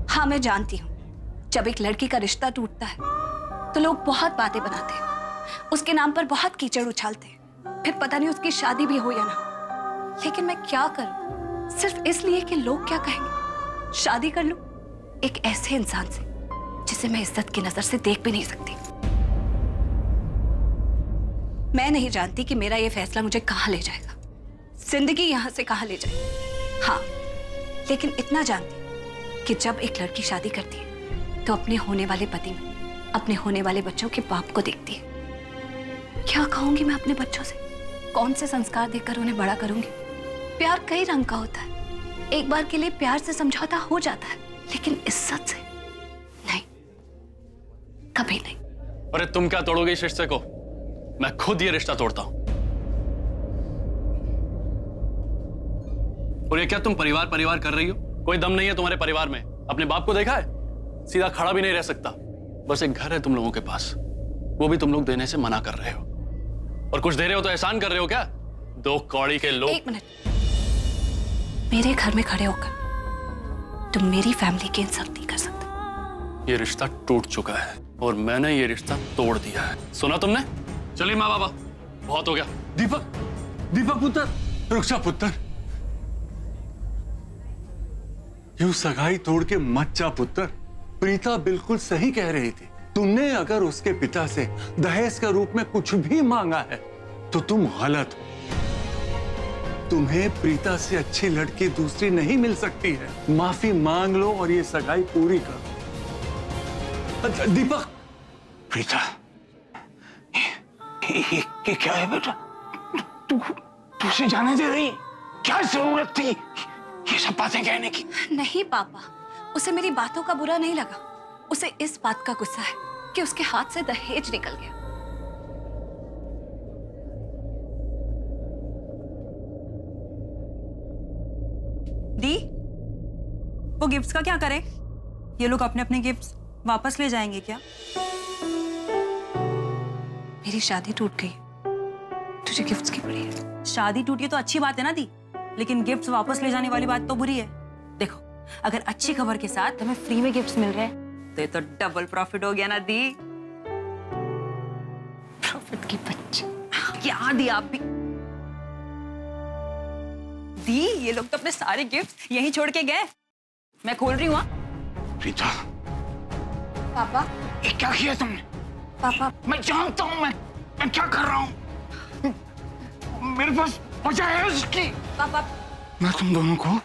हाँ, मैं जानती हूँ जब एक लड़की का रिश्ता टूटता है तो लोग बहुत बातें बनाते हैं, उसके नाम पर बहुत कीचड़ उछालते हैं, फिर पता नहीं उसकी शादी भी हो या ना। लेकिन मैं क्या करूं, सिर्फ इसलिए कि लोग क्या कहेंगे? शादी कर लूं एक ऐसे इंसान से जिसे मैं इज्जत की नजर से देख भी नहीं सकती। मैं नहीं जानती कि मेरा ये फैसला मुझे कहां ले जाएगा, जिंदगी यहां से कहां ले जाएगी। हाँ, लेकिन इतना जानती हूं कि जब एक लड़की शादी करती है तो अपने होने वाले पति में अपने होने वाले बच्चों के बाप को देखती है। क्या कहूंगी मैं अपने बच्चों से? कौन से संस्कार देकर उन्हें बड़ा करूंगी? प्यार कई रंग का होता है। एक बार के लिए प्यार से समझौता हो जाता है, लेकिन इज्जत से नहीं, कभी नहीं। अरे तुम क्या तोड़ोगे इस रिश्ते को? मैं खुद ये रिश्ता तोड़ता हूं। और ये क्या तुम परिवार परिवार कर रही हो? कोई दम नहीं है तुम्हारे परिवार में। अपने बाप को देखा है? सीधा खड़ा भी नहीं रह सकता। बस एक घर है तुम लोगों के पास, वो भी तुम लोग देने से मना कर रहे हो। और कुछ दे रहे हो तो एहसान कर रहे हो क्या? 2 कौड़ी के लोग। एक मिनट, मेरे घर में खड़े होकर तुम मेरी फैमिली की इंसल्ट नहीं कर सकते। ये रिश्ता टूट चुका है और मैंने ये रिश्ता तोड़ दिया है। सुना तुमने? चलिए माँ बाबा, बहुत हो गया। दीपक, दीपक पुत्र, रुक जा पुत्र। यूं सगाई तोड़ के मत जा पुत्र। प्रीता बिल्कुल सही कह रही थी। तुमने अगर उसके पिता से दहेज के रूप में कुछ भी मांगा है तो तुम गलत हो। तुम्हें प्रीता से अच्छी लड़की दूसरी नहीं मिल सकती है। माफी मांग लो और ये सगाई पूरी करो। दीपक, प्रीता, ये क्या है बेटा? तू उसे जाने दे रही? क्या जरूरत थी ये सब बातें कहने की? नहीं पापा, उसे मेरी बातों का बुरा नहीं लगा। उसे इस बात का गुस्सा है कि उसके हाथ से दहेज निकल गया। दी, वो गिफ्ट्स का क्या करें? ये लोग अपने अपने गिफ्ट्स वापस ले जाएंगे क्या? मेरी शादी टूट गई, तुझे गिफ्ट्स की पड़ी है। शादी टूटी तो अच्छी बात है ना दी, लेकिन गिफ्ट्स वापस ले जाने वाली बात तो बुरी है। देखो, अगर अच्छी खबर के साथ हमें फ्री में गिफ्ट्स मिल रहे हैं तो ये तो डबल प्रॉफिट हो गया ना दी। प्रॉफिट की बच्ची। क्या दी आप भी? दी, ये लोग तो अपने सारे गिफ्ट यहीं छोड़ के गए। मैं खोल रही हूँ। प्रीता, पापा, ये क्या किया तुमने? पापा, मैं जानता हूँ मैं क्या कर रहा हूँ। मेरे पास वजह है उसकी। पापा, मैं तुम दोनों को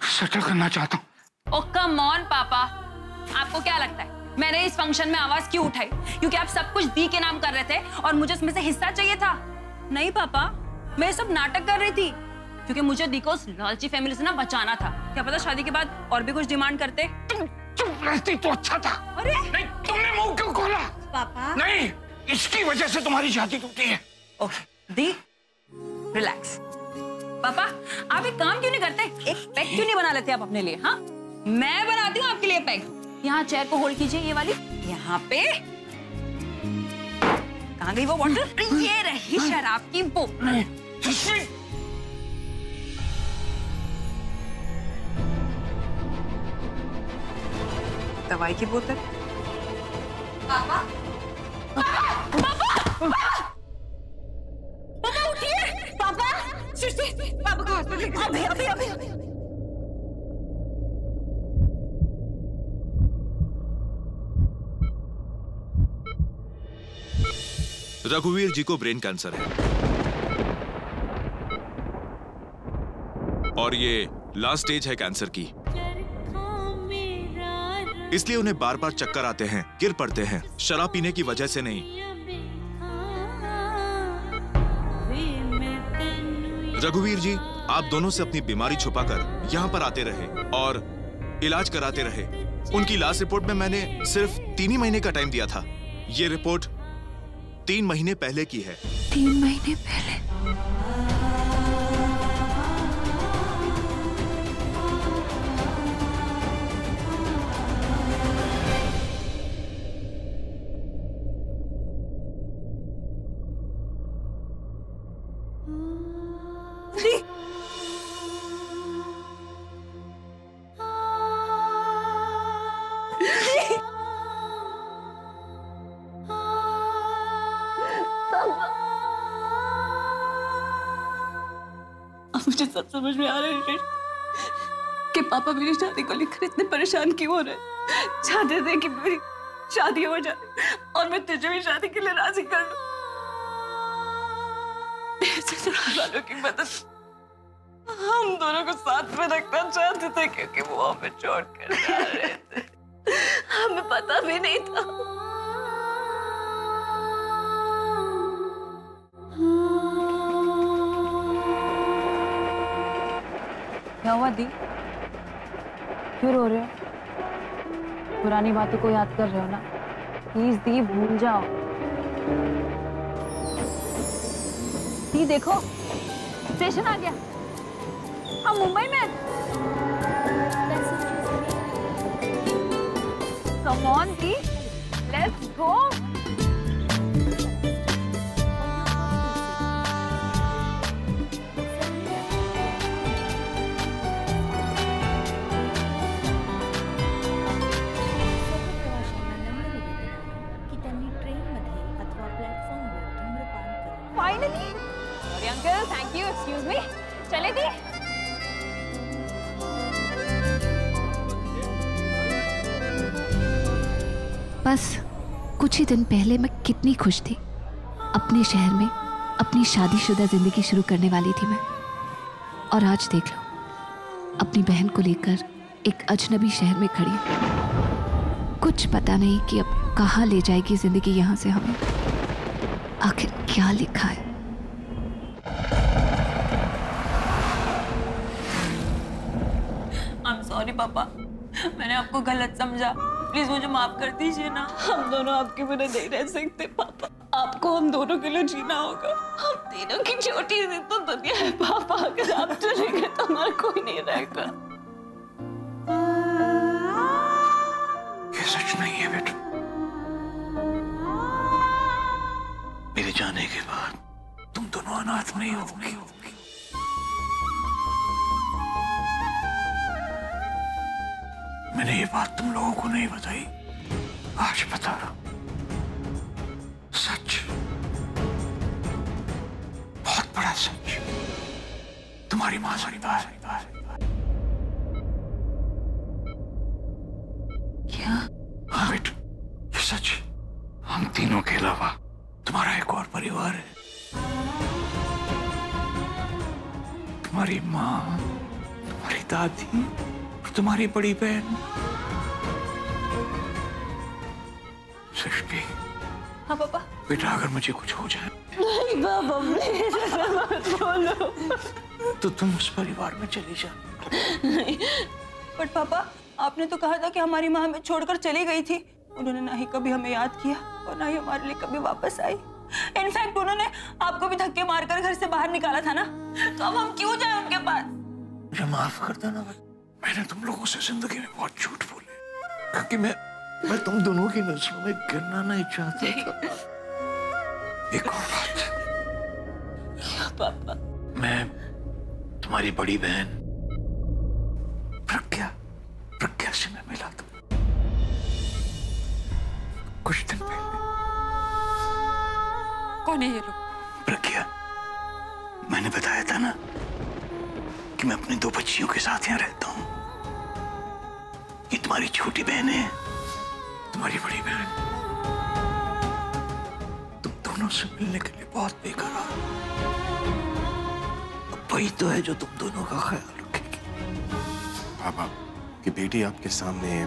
सेटल करना चाहता हूँ। ओ कम ऑन पापा, आपको क्या लगता है मैंने इस फंक्शन में आवाज क्यों उठाई? क्योंकि आप सब कुछ दी के नाम कर रहे थे और मुझे उसमें से हिस्सा चाहिए था? नहीं पापा, मैं सब नाटक कर रही थी क्योंकि मुझे दी को उस लालची फैमिली से ना बचाना था। क्या पता शादी के बाद और भी कुछ डिमांड करते। तुम चुप रहती तो अच्छा था। अरे नहीं, तुमने मुंह क्यों खोला? पापा, नहीं, इसकी वजह से तुम्हारी शादी टूटी है। ओके दी, रिलैक्स। पापा, आप एक काम क्यों नहीं करते? एक पैक क्यों नहीं बना लेते आप अपने लिए? हाँ, मैं बनाती हूँ आपके लिए पैक। यहाँ चेयर को होल्ड कीजिए, ये वाली यहाँ पे। कहाँ गई वो बॉटल? ये रही शराब की बोतल। दवाई की बोतल। पापा, पापा उठिए। पापा, सृष्टि, पापा को हॉस्पिटल। अभी अभी अभी अभी। रघुवीर जी को ब्रेन कैंसर है और ये लास्ट स्टेज है कैंसर की, इसलिए उन्हें बार बार चक्कर आते हैं, गिर पड़ते हैं। शराब पीने की वजह से नहीं। रघुवीर जी, आप दोनों से अपनी बीमारी छुपाकर यहाँ पर आते रहे और इलाज कराते रहे। उनकी लास्ट रिपोर्ट में मैंने सिर्फ 3 ही महीने का टाइम दिया था। ये रिपोर्ट 3 महीने पहले की है। 3 महीने पहले? मुझे सब समझ में आ रहा है कि पापा मेरी शादी को लेकर इतने परेशान क्यों हो रहे हैं। चाहते थे कि मेरी शादी हो जाए और मैं तुझे भी शादी के लिए राजी कर लूं। वालों की मदद हम दोनों को साथ में रखना चाहते थे क्योंकि वो हमें छोड़ कर जा रहे थे। हमें पता भी नहीं था। क्या हुआ दी? क्यों रो रहे हो? पुरानी बातों को याद कर रहे हो ना? प्लीज दी, भूल जाओ। दी देखो, स्टेशन आ गया। हम मुंबई में। Come on the, let's go. Finally! Sorry, uncle. Thank you. Excuse me. चले दी। बस कुछ ही दिन पहले मैं कितनी खुश थी। अपने शहर में अपनी शादीशुदा जिंदगी शुरू करने वाली थी मैं, और आज देख लो अपनी बहन को लेकर एक अजनबी शहर में खड़ी हूं। कुछ पता नहीं कि अब कहाँ ले जाएगी जिंदगी यहाँ से हमें। आखिर क्या लिखा है? I'm sorry पापा, मैंने आपको गलत समझा। प्लीज मुझे माफ कर दीजिए ना। हम दोनों आपके बिना नहीं रह सकते पापा। आपको हम दोनों के लिए जीना होगा। हम तीनों की छोटी सी तो दुनिया है पापा। अगर आप चले गए तो हमारा कोई नहीं रहेगा। ये सच नहीं है बेटा। मेरे जाने के बाद तुम दोनों अनाथ नहीं होगी। मैंने ये बात तुम लोगों को नहीं बताई, आज बता रहा हूं। सच, बहुत बड़ा सच। तुम्हारी मां सारी बात क्या? हाँ बेटा, ये सच। हम तीनों के अलावा तुम्हारा एक और परिवार है। तुम्हारी माँ, तुम्हारी दादी, तुम्हारी बड़ी बहन सृष्टि। हाँ पापा। बेटा अगर मुझे कुछ हो जाए नहीं पापा, प्लीज बोलो। तो तुम उस परिवार में चली जा। नहीं, बट पापा आपने तो कहा था कि हमारी माँ हमें छोड़कर चली गई थी। उन्होंने ना ही कभी हमें याद किया और ना ही हमारे लिए कभी वापस आई। इनफैक्ट उन्होंने आपको भी धक्के मारकर घर से बाहर निकाला था ना, तो अब हम क्यों जाए उनके पास? मुझे माफ कर देना। मैंने तुम लोगों से जिंदगी में बहुत झूठ बोले, क्योंकि मैं तुम दोनों की नस्लों में गिरना नहीं चाहता था। एक और बात। क्या पापा? मैं तुम्हारी बड़ी बहन प्रज्ञा से मैं मिला था कुछ दिन पहले। कौन है ये लोग? प्रज्ञा, मैंने बताया था ना कि मैं अपनी 2 बच्चियों के साथ यहाँ रहता हूँ। ये तुम्हारी छोटी बहन है, तुम्हारी बड़ी बहन। तुम दोनों से मिलने के लिए बहुत बेकरार। अब वही तो है जो तुम दोनों का ख्याल रखेगी। बाबा की बेटी आपके सामने है,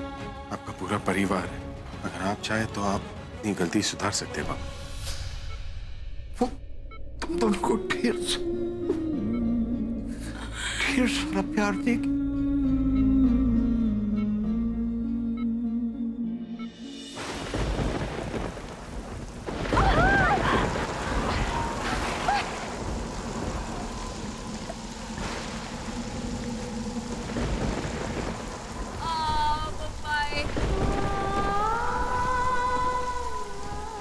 आपका पूरा परिवार है। अगर आप चाहे तो आप अपनी गलती सुधार सकते हैं बाबा। तुम दोनों को ढेर सारा प्यार देगी।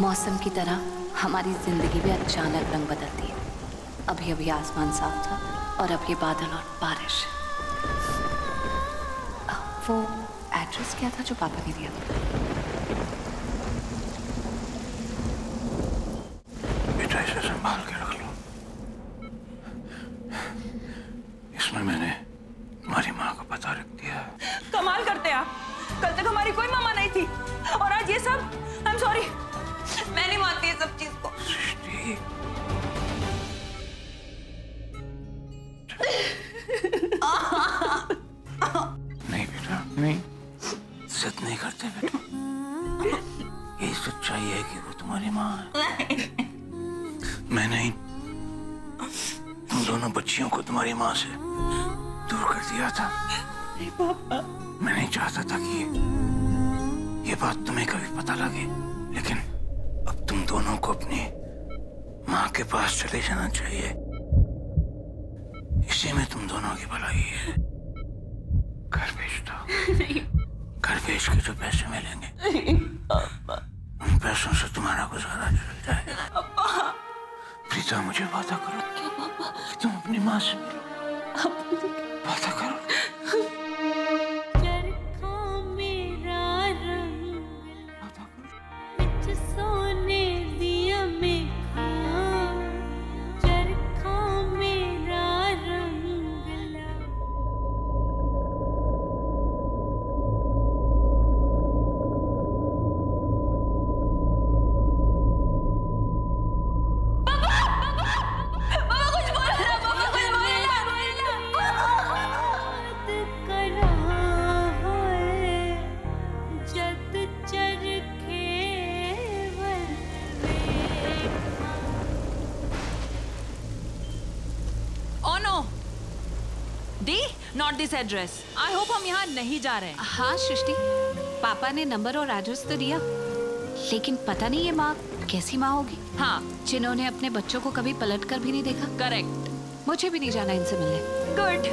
मौसम की तरह हमारी जिंदगी भी अचानक रंग बदलती है। अभी अभी आसमान साफ था और अब ये बादल और बारिश। वो एड्रेस क्या था जो पापा ने दिया था? बेटा इसे संभाल के रख लो। इसमें मैंने तुम्हारी माँ का पता रख दिया है। कमाल करते हैं आप। कल तक हमारी कोई मामा नहीं थी और आज ये सब। आई एम सॉरी, मैं नहीं मानती ये सब चीज को। सृष्टि, नहीं बेटा, नहीं, जिद नहीं करते बेटा। यही सच्चाई है कि वो तुम्हारी माँ है। मैं नहीं, तुम दोनों बच्चियों को तुम्हारी माँ से दूर कर दिया था। पापा, मैं नहीं चाहता था कि ये बात तुम्हें कभी पता लगे, लेकिन अब तुम दोनों को अपनी माँ के पास चले जाना चाहिए। इसी में तुम दोनों की भलाई है। घर भेज दो। घर भेज के जो पैसे मिलेंगे उन पैसों से तुम्हारा गुजारा चल जाएगा। प्रीता, मुझे वादा करो कि तुम अपनी माँ से मिलो। वादा करो। This address. आई होप हम यहाँ नहीं जा रहे हैं। हाँ सृष्टि, पापा ने नंबर और एड्रेस तो दिया, लेकिन पता नहीं ये माँ कैसी माँ होगी। हाँ, जिन्होंने अपने बच्चों को कभी पलट कर भी नहीं देखा। करेक्ट। मुझे भी नहीं जाना इनसे मिलने। गुड।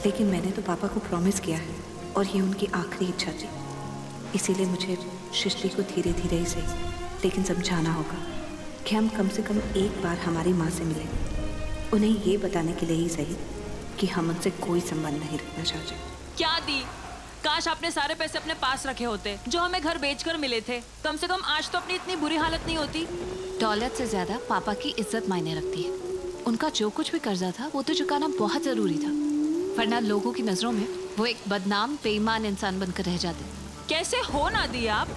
लेकिन मैंने तो पापा को प्रॉमिस किया है और ये उनकी आखिरी इच्छा थी, इसीलिए मुझे सृष्टि को धीरे धीरे ही सही लेकिन समझाना होगा कि हम कम से कम एक बार हमारी माँ से मिलें, उन्हें ये बताने के लिए ही सही कि हम उनसे कोई संबंध नहीं रखना चाहते। क्या दी, काश आपने सारे पैसे अपने पास रखे होते जो हमें घर बेचकर मिले थे। कम से कम आज तो अपनी इतनी बुरी हालत नहीं होती। दौलत से ज्यादा पापा की इज्जत मायने रखती है। उनका जो कुछ भी कर्जा था वो तो चुकाना बहुत जरूरी था, वरना लोगों की नजरों में वो एक बदनाम बेईमान इंसान बनकर रह जाते। कैसे हो ना दी आप,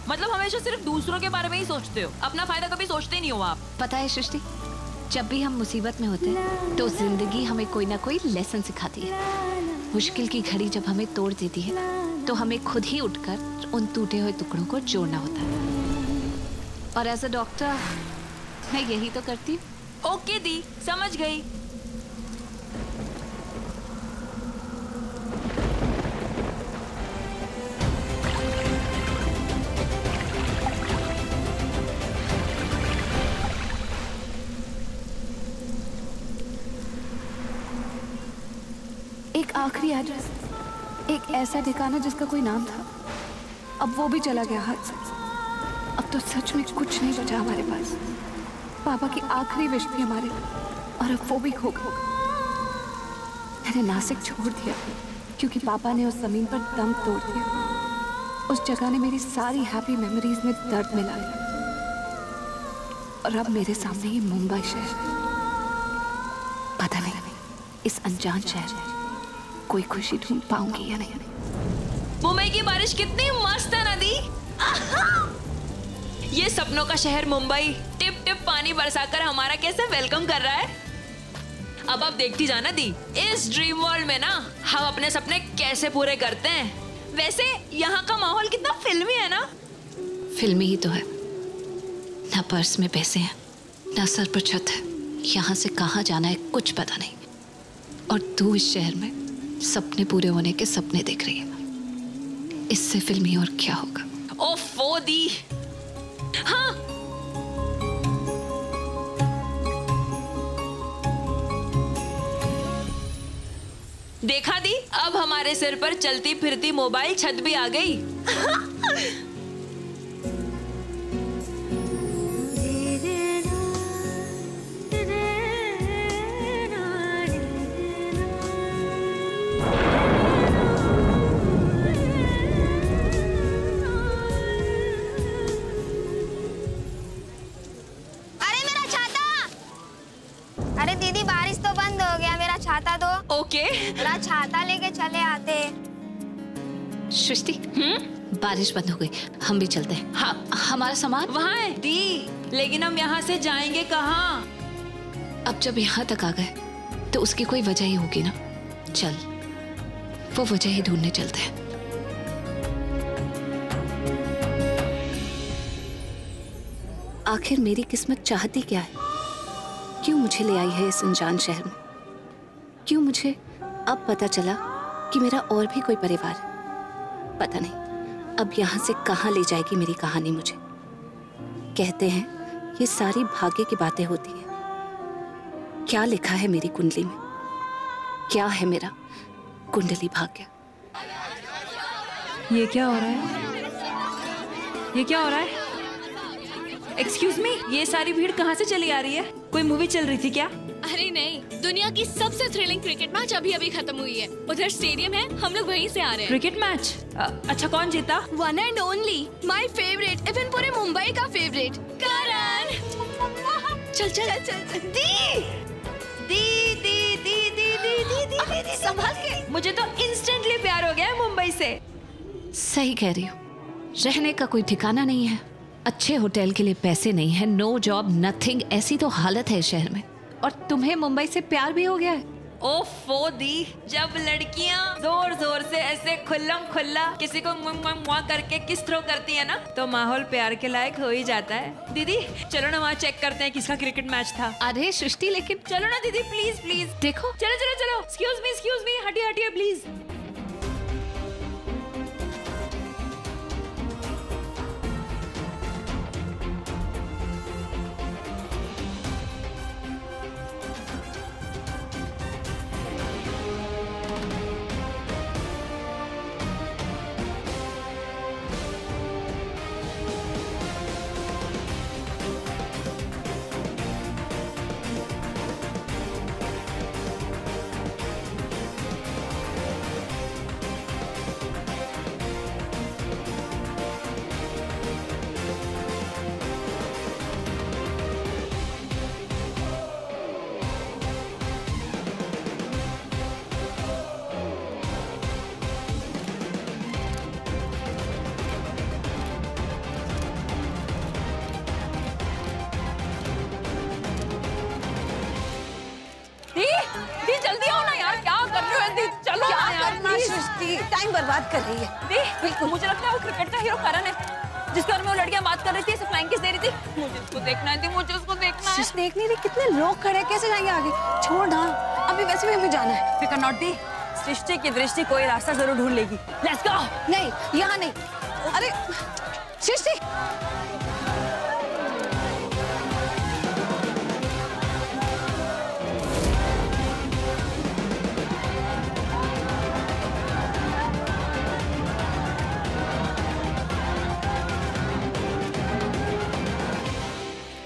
मतलब हमेशा सिर्फ दूसरों के बारे में ही सोचते हो, अपना फायदा कभी सोचते नहीं हो आप। पता है सृष्टि, जब भी हम मुसीबत में होते हैं तो जिंदगी हमें कोई ना कोई लेसन सिखाती है। मुश्किल की घड़ी जब हमें तोड़ देती है तो हमें खुद ही उठकर उन टूटे हुए टुकड़ों को जोड़ना होता है। और एज अ डॉक्टर मैं यही तो करती हूँ। ओके दी, समझ गई। एक आखिरी एड्रेस, एक ऐसा ठिकाना जिसका कोई नाम था, अब वो भी चला गया हाथ से। अब तो सच में कुछ नहीं बचा हमारे पास। पापा की आखिरी विश थी हमारे, और अब वो भी खो गया। मैंने नासिक छोड़ दिया क्योंकि पापा ने उस जमीन पर दम तोड़ दिया। उस जगह ने मेरी सारी हैप्पी मेमोरीज में दर्द मिला दिया, और अब मेरे सामने ये मुंबई शहर। पता नहीं इस अनजान शहर में कोई खुशी ढूंढ पाऊंगी या नहीं। मुंबई की बारिश कितनी मस्त है ना दी। ये सपनों का शहर मुंबई टिप टिप पानी बरसाकर हमारा कैसे वेलकम कर रहा है। अब आप देखती जाना दी, इस ड्रीम वर्ल्ड में ना हम अपने सपने कैसे पूरे करते हैं। वैसे यहाँ का माहौल कितना फिल्मी है ना। फिल्मी ही तो है, ना पर्स में पैसे हैं, ना सर पर छत है, यहाँ से कहाँ जाना है कुछ पता नहीं। और तू इस शहर में सपने पूरे होने के सपने देख रही है। इससे फिल्मी और क्या होगा। ओफो दी। हाँ, देखा दी, अब हमारे सिर पर चलती फिरती मोबाइल छत भी आ गई। ओके, मेरा छाता लेके चले आते। सृष्टि, बारिश बंद हो गई, हम भी चलते हैं। हाँ, हमारा सामान वहाँ है दी, लेकिन हम यहाँ से जाएंगे कहाँ? अब जब यहाँ तक आ गए तो उसकी कोई वजह ही होगी ना। चल, वो वजह ही ढूंढने चलते हैं। आखिर मेरी किस्मत चाहती क्या है? क्यों मुझे ले आई है इस अनजान शहर में? क्यों मुझे अब पता चला कि मेरा और भी कोई परिवार है? पता नहीं अब यहाँ से कहाँ ले जाएगी मेरी कहानी मुझे। कहते हैं ये सारी भाग्य की बातें होती हैं। क्या लिखा है मेरी कुंडली में? क्या है मेरा कुंडली भाग्य? ये क्या हो रहा है? ये क्या हो रहा है? एक्सक्यूज मी, ये सारी भीड़ कहाँ से चली आ रही है? कोई मूवी चल रही थी क्या? अरे नहीं, दुनिया की सबसे थ्रिलिंग क्रिकेट मैच अभी अभी खत्म हुई है। उधर स्टेडियम है, हम लोग वहीं से आ रहे हैं। Cricket match? अच्छा, कौन जीता? One and only my favourite, even पूरे मुंबई का फेवरेट, करण। चल चल चल चल। दी दी दी दी दी दी दी दी, संभाल के। मुझे तो इंस्टेंटली प्यार हो गया है मुंबई से। सही कह रही हो, रहने का कोई ठिकाना नहीं है, अच्छे होटल के लिए पैसे नहीं है, नो जॉब नथिंग, ऐसी तो हालत है शहर में। और तुम्हें मुंबई से प्यार भी हो गया है? ओफो दी, जब लड़कियां जोर जोर से ऐसे खुल्लम खुल्ला किसी को मुआ करके किस थ्रो करती है ना, तो माहौल प्यार के लायक हो ही जाता है। दीदी चलो ना वहाँ चेक करते हैं किसका क्रिकेट मैच था। अरे सृष्टि लेकिन चलो ना दीदी प्लीज प्लीज। देखो चलो चलो चलो, एक्सक्यूज मी हटिए हटिए प्लीज। टाइम बर्बाद कर रही है। बिल्कुल मुझे लगता है वो क्रिकेट का हीरो करण है, जिसके बारे में वो लड़कियां बात कर रही थी, फ्लाइंग किस दे रही थी। मुझे उसको देखना है, मुझे उसको देखना है। देख नहीं रही कितने लोग खड़े, कैसे जाएंगे आगे? छोड़ ना, अभी वैसे भी हमें जाना है। फिकर नॉट दी, सृष्टि की दृष्टि कोई रास्ता जरूर ढूंढ लेगी। Let's go. नहीं यहाँ नहीं। अरे सृष्टि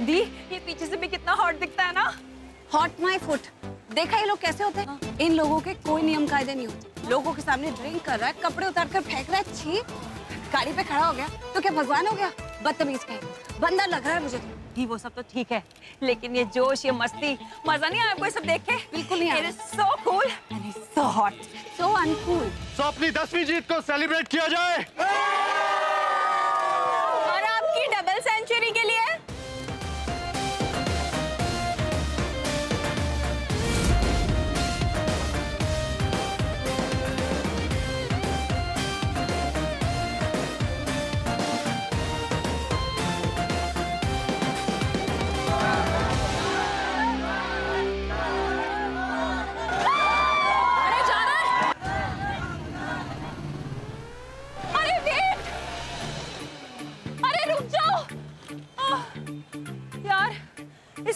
दी, ये पीछे से भी कितना हॉट दिखता है ना। Hot my foot. देखा ये लोग कैसे होते हैं? इन लोगों के कोई नियम कायदे नहीं होते। लोगों के सामने ड्रिंक कर रहा है, कपड़े उतार कर फेंक रहा है। छी, गाड़ी पे खड़ा हो गया तो क्या भगवान हो गया? बदतमीज कहीं, बंदा लग रहा है मुझे तो। ही वो सब तो ठीक है, लेकिन ये जोश, ये मस्ती, मजा नहीं आया आपको ये सब देख के? बिल्कुल नहीं आया। So cool and so hot, so uncool. तो अपनी 10वीं जीत को सेलिब्रेट किया जाए और आपकी डबल सेंचुरी के लिए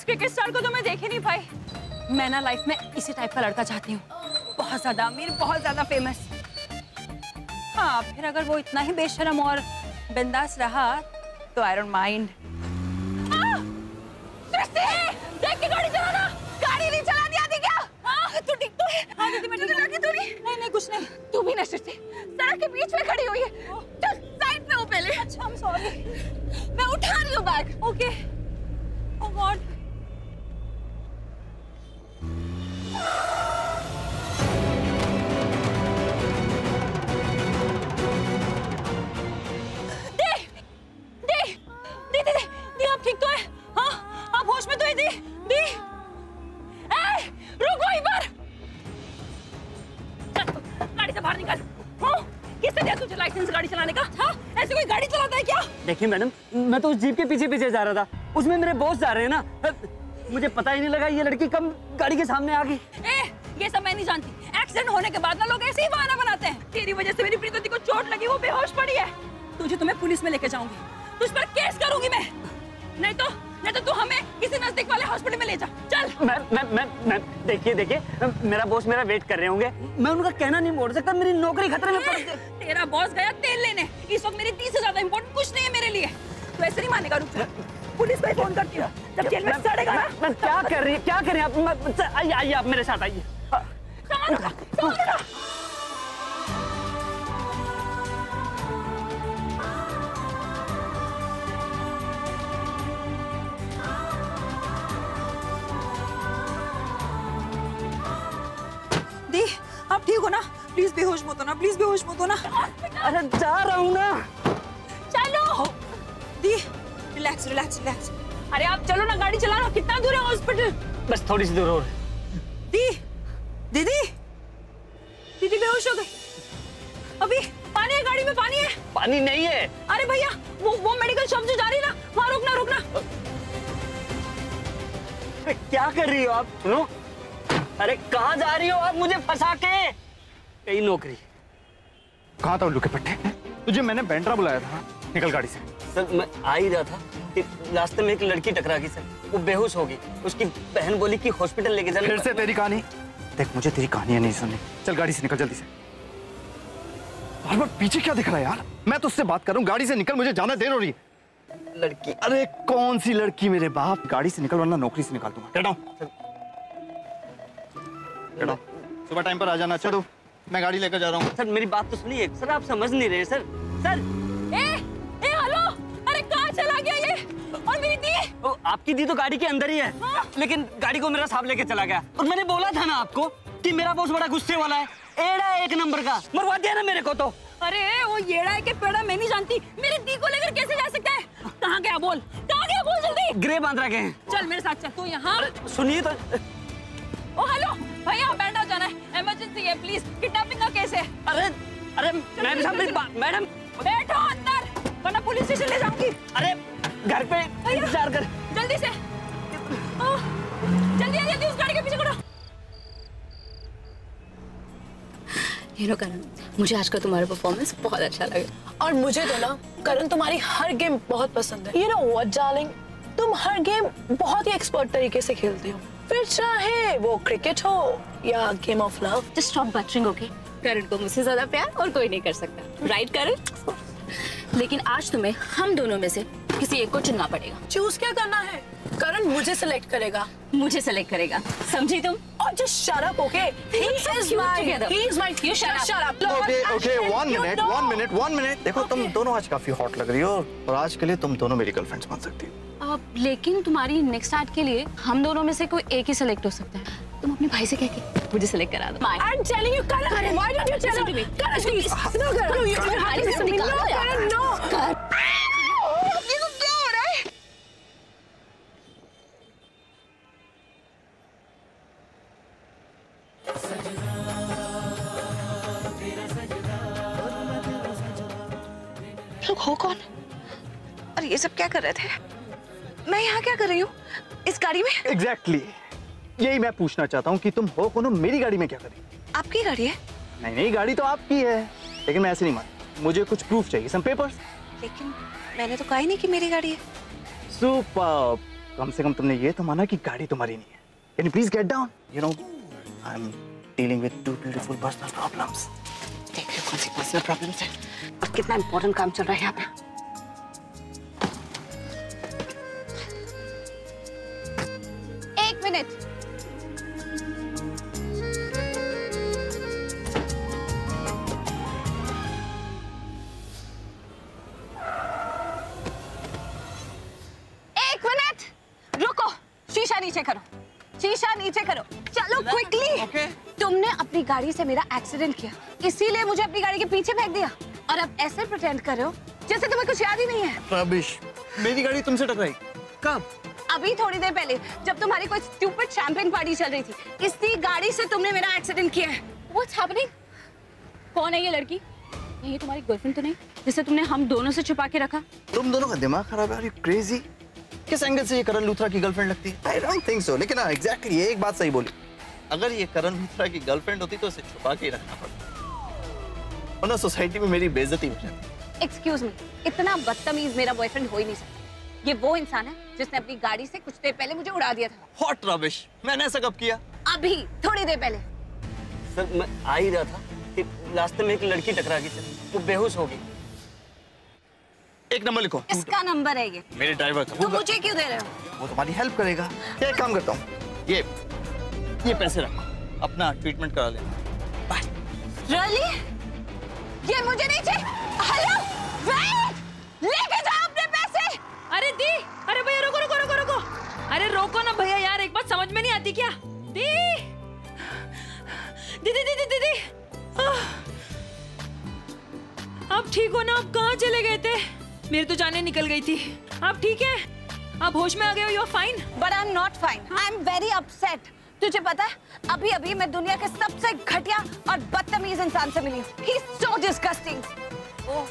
क्रिकेट स्टार को तो मैं देख ही नहीं पाई। मैं ना लाइफ में इसी टाइप का लड़का चाहती हूँ, बहुत ज्यादा अमीर, बहुत ज्यादा फेमस। हाँ, फिर अगर वो इतना ही बेशर्म और बिंदास रहा तो आई डोंट माइंड। देख के गाड़ी चलाना। गाड़ी नहीं चलानी आती क्या? तू ठीक तो है? हाँ दीदी मैं ठीक हूँ। नहीं कुछ नहीं। तू भी ना सृष्टि, सड़क के बीच में खड़ी हुई है। चल साइड पे हो पहले। अच्छा I'm sorry। मैं उठा रही हूँ बैग। ओके। ओह गॉड। दी आप ठीक तो है? हाँ आप होश में तो है दी? दी रुको एक बार, गाड़ी से बाहर निकल। किसने दिया तुझे लाइसेंस गाड़ी चलाने का? हाँ ऐसे कोई गाड़ी चलाता है क्या? देखिए मैडम, मैं तो उस जीप के पीछे पीछे जा रहा था, उसमें मेरे बॉस जा रहे हैं ना, मुझे पता ही नहीं लगा ये लड़की कब गाड़ी के सामने आ गई। ये सब मैं नहीं जानती। एक्सीडेंट होने के बाद ना लोग ऐसे ही बहाना बनाते हैं। तेरी वजह से मेरी प्रीति दी को चोट लगी, वो बेहोश पड़ी है। तुझे तो मैं पुलिस में लेके जाऊंगी, तुझ पर केस करूंगी मैं। नहीं तो तू हमें किसी नजदीक वाले हॉस्पिटल में ले जा। चल। मैं देखिए मेरा बॉस मेरा वेट कर रहे होंगे, मैं उनका कहना नहीं मोड़ सकता, मेरी नौकरी खतरे में पड़ गई। तेरा बॉस गया तेल लेने, इस वक्त मेरी 30 से ज्यादा इम्पोर्टेंट कुछ नहीं है मेरे लिए। तो ऐसे नहीं मानेगा, रुक जा, पुलिस को ही फोन करती हूँ। जब जेल में सड़ेगा ना। मैं क्या कर रही हैं आप? आइए आप मेरे साथ आइए। दी आप ठीक हो ना? प्लीज बेहोश मत होना, प्लीज बेहोश मत होना। अरे जा रहा हूँ ना। चलो दी, रिलैक्स रिलैक्स रिलैक्स। अरे आप चलो ना, गाड़ी चलाना। कितना दूर है हॉस्पिटल? बस थोड़ी सी दूर और। दी दीदी दीदी बेहोश हो गई। अभी पानी है, गाड़ी में पानी है। पानी नहीं है। अरे भैया वो मेडिकल शॉप जो जा रही ना, वहाँ रुकना रुकना। क्या कर रही हो आप? सुनो, अरे कहाँ जा रही हो आप मुझे फंसा के? कई नौकरी। कहाँ था उल्लू के पट्टे? तुझे मैंने बैंड्रा बुलाया था, निकल गाड़ी से। सर मैं आ ही रहा था कि रास्ते में एक लड़की टकरा गई सर, वो बेहोश हो गई। उसकी बहन बोली कि हॉस्पिटल लेके जाने। फिर से तेरी कहानी? देख मुझे तेरी कहानियां नहीं सुननी। चल गाड़ी से निकल जल्दी से। बार बार पीछे क्या दिख रहा है यार? मैं तुझसे बात कर रहा हूँ, गाड़ी से निकल, मुझे जाना देर हो रही है। लड़की? अरे कौन सी लड़की मेरे बाप? गाड़ी से निकल वरना नौकरी से निकाल दूंगा। सुबह टाइम पर आ जाना। चलो मैं गाड़ी लेकर जा रहा हूँ। सर मेरी बात तो सुनिए सर, आप समझ नहीं रहे सर। सर हेलो, अरे कहाँ चला गया ये? और मेरी दी? आपकी दी तो गाड़ी के अंदर ही है। हाँ? लेकिन गाड़ी को मेरा साहब लेके चला गया। और मैंने बोला था ना आपको कि मेरा बॉस बड़ा गुस्से वाला है, एड़ा है एक नंबर का, मरवा दिया ना मेरे को तो। अरे वो येड़ा है कि पेड़ा मैं नहीं जानती, मेरी दी को लेकर कैसे जा सकता है? कहाँ गया बोल, कहाँ गया बोल जल्दी। ग्रे बांद्रा गए। चल मेरे साथ चल, तू यहाँ। सुनिए तो। ओ हेलो भैया, बैंड्रा जाना है, इमरजेंसी है, प्लीज, किडनैपिंग का केस है। अरे मैडम बैठो अंदर वरना पुलिस स्टेशन ले जाऊंगी। अरे घर पे इंतजार कर। जल्दी से जल्दी उस गाड़ी के पीछे करो। यू नो करण, मुझे आज का तुम्हारा परफॉर्मेंस बहुत अच्छा लगा। और मुझे तो ना करण तुम्हारी हर गेम बहुत पसंद है। यू नो व्हाट डार्लिंग, तुम हर गेम बहुत ही एक्सपर्ट तरीके से खेलते हो, फिर चाहे वो क्रिकेट हो या game of love. Just stop buttering, okay? Karan को मुझसे ज्यादा प्यार और कोई नहीं कर सकता, राइट करण? लेकिन आज तुम्हें हम दोनों में से किसी एक को चुनना पड़ेगा। चूज क्या करना है? करण मुझे सिलेक्ट करेगा। मुझे सिलेक्ट करेगा, समझी तुम? और just shut up, okay? He is my You shut up. Okay, one minute. देखो तुम दोनों आज काफी हॉट लग रही हो और आज के लिए तुम दोनों मेरी गर्लफ्रेंड्स बन सकती हो। लेकिन तुम्हारी नेक्स्ट आर्ट के लिए हम दोनों में से कोई एक ही सिलेक्ट हो सकता है। तुम अपने भाई से कह के मुझे सिलेक्ट करा दो। I'm telling you, Karan, why don't you tell me? Karan, please. No, Karan. No, Karan, no. ये तो क्या हो रहा है? लोग हो कौन? और ये सब क्या कर रहे थे? मैं यहाँ क्या कर रही हूँ इस गाड़ी में? Exactly. यही मैं पूछना चाहता हूँ कि तुम हो कौन, मेरी गाड़ी में क्या कर रही हो? आपकी गाड़ी है? नहीं, गाड़ी तो आपकी है, लेकिन मैं ऐसे नहीं मानता। मुझे कुछ प्रूफ चाहिए, सम पेपर्स। लेकिन मैंने तो कहा ही नहीं कि मेरी गाड़ी है। सुपर, कम से कम तुमने ये तो माना कि गाड़ी तुम्हारी नहीं है। Can you please get down? You know, I'm dealing with two beautiful personal problems. देख लो कौन सी पर्सनल प्रॉब्लम्स है और कितना इंपॉर्टेंट काम चल रहा है यहाँ पे। एक मिनट। रुको, शीशा नीचे करो, शीशा नीचे करो, चलो क्विकली। तुमने अपनी गाड़ी से मेरा एक्सीडेंट किया, इसीलिए मुझे अपनी गाड़ी के पीछे फेंक दिया और अब ऐसे प्रिटेंड कर रहे हो जैसे तुम्हें कुछ याद ही नहीं है। रबिश, मेरी गाड़ी तुमसे टकराई कब? अभी थोड़ी देर पहले, जब तुम्हारी कोई स्टूपिड शैंपेन पार्टी चल रही थी, इसी गाड़ी से तुमने मेरा एक्सीडेंट किया है। What's happening? कौन है ये लड़की? ये तुम्हारी गर्लफ्रेंड तो नहीं जिसे तुमने हम दोनों से छुपा के रखा? तुम दोनों का दिमाग खराब है। Are you crazy? किस एंगल से ये करण लूथरा की गर्लफ्रेंड लगती है? I don't think so. लेकिन हाँ, exactly ये एक बात सही बोली। अगर ये करण लूथरा की गर्लफ्रेंड होती तो उसे छुपा के ही रखना पड़ता, वरना सोसाइटी में मेरी बेइज्जती हो जाती। एक्सक्यूज मी, इतना बदतमीज मेरा बॉयफ्रेंड हो ही नहीं सकता। ये वो इंसान है जिसने अपनी गाड़ी से कुछ देर पहले मुझे उड़ा दिया था। हॉट रबिश, मैंने ऐसा कब किया? अभी थोड़ी देर पहले। सर मैं आ ही रहा था कि रास्ते में एक लड़की टकरा गई सर, वो बेहोश हो गई। एक नंबर लिखो। इसका नंबर है ये। मेरे ड्राइवर का। तो मुझे क्यों दे रहे हो? वो तुम्हारी हेल्प करेगा। एक काम करता हूँ, ये पैसे रखो, अपना ट्रीटमेंट करा लेना। बाय। रियली? ये मुझे नहीं चाहिए। Hello, wait! लेके जाओ अपने पैसे। अरे दी, अरे भैया रुको रुको रुको रुको, अरे रोको ना भैया यार, एक बात समझ में नहीं आती क्या? दी दी दी दी दी दी, आप ठीक हो ना? आप कहाँ चले गए थे? मेरी तो जाने निकल गई थी। आप ठीक है? आप होश में आ गए हो? You are fine? But I am not fine. I am very upset. तुझे पता है अभी अभी मैं दुनिया के सबसे घटिया और बदतमीज इंसान से मिली हूँ। He's so disgusting. ओह,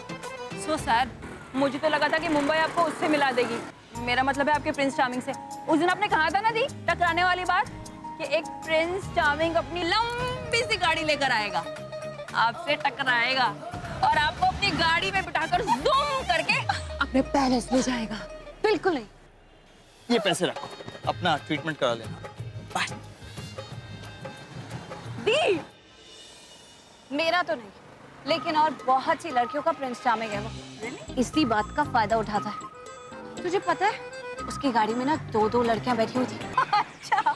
so sad. मुझे तो लगा था कि मुंबई आपको उससे मिला देगी। मेरा मतलब है आपके प्रिंस चार्मिंग से। उस दिन आपने कहा था ना दी टकराने वाली बात कि एक प्रिंस चार्मिंग अपनी लंबी सी गाड़ी लेकर आएगा, आपसे टकराएगा और आपको अपनी गाड़ी में बिठाकर ज़ूम करके अपने पैलेस ले जाएगा। बिल्कुल नहीं। ये पैसे रखो, अपना ट्रीटमेंट करा लेना। बाय। दी मेरा तो नहीं, लेकिन और बहुत सी लड़कियों का प्रिंस चार्मिंग है वो। इसी बात का फायदा उठाता है। तुझे पता है उसकी गाड़ी में ना 2-2 लड़कियां बैठी हुई थी। अच्छा,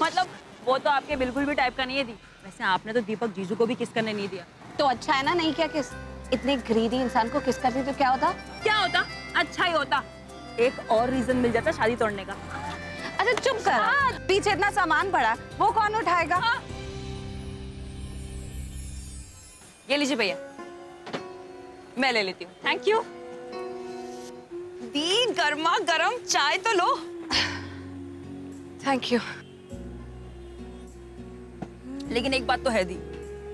मतलब वो तो आपके बिल्कुल भी टाइप का नहीं है दी। वैसे आपने तो दीपक जीजू को भी किस करने नहीं दिया। तो अच्छा है ना, नहीं क्या किस? इतने ग्रीडी इंसान को किस करती तो क्या होता? क्या होता? अच्छा ही होता। एक और रीजन मिल जाता शादी तोड़ने का। अच्छा चुप कर। पीछे इतना सामान पड़ा, वो कौन उठाएगा? ये लीजिए भैया, मैं ले लेती हूँ। Thank you. दी गर्मा गरम चाय तो लो। Thank you. लेकिन एक बात तो है दी,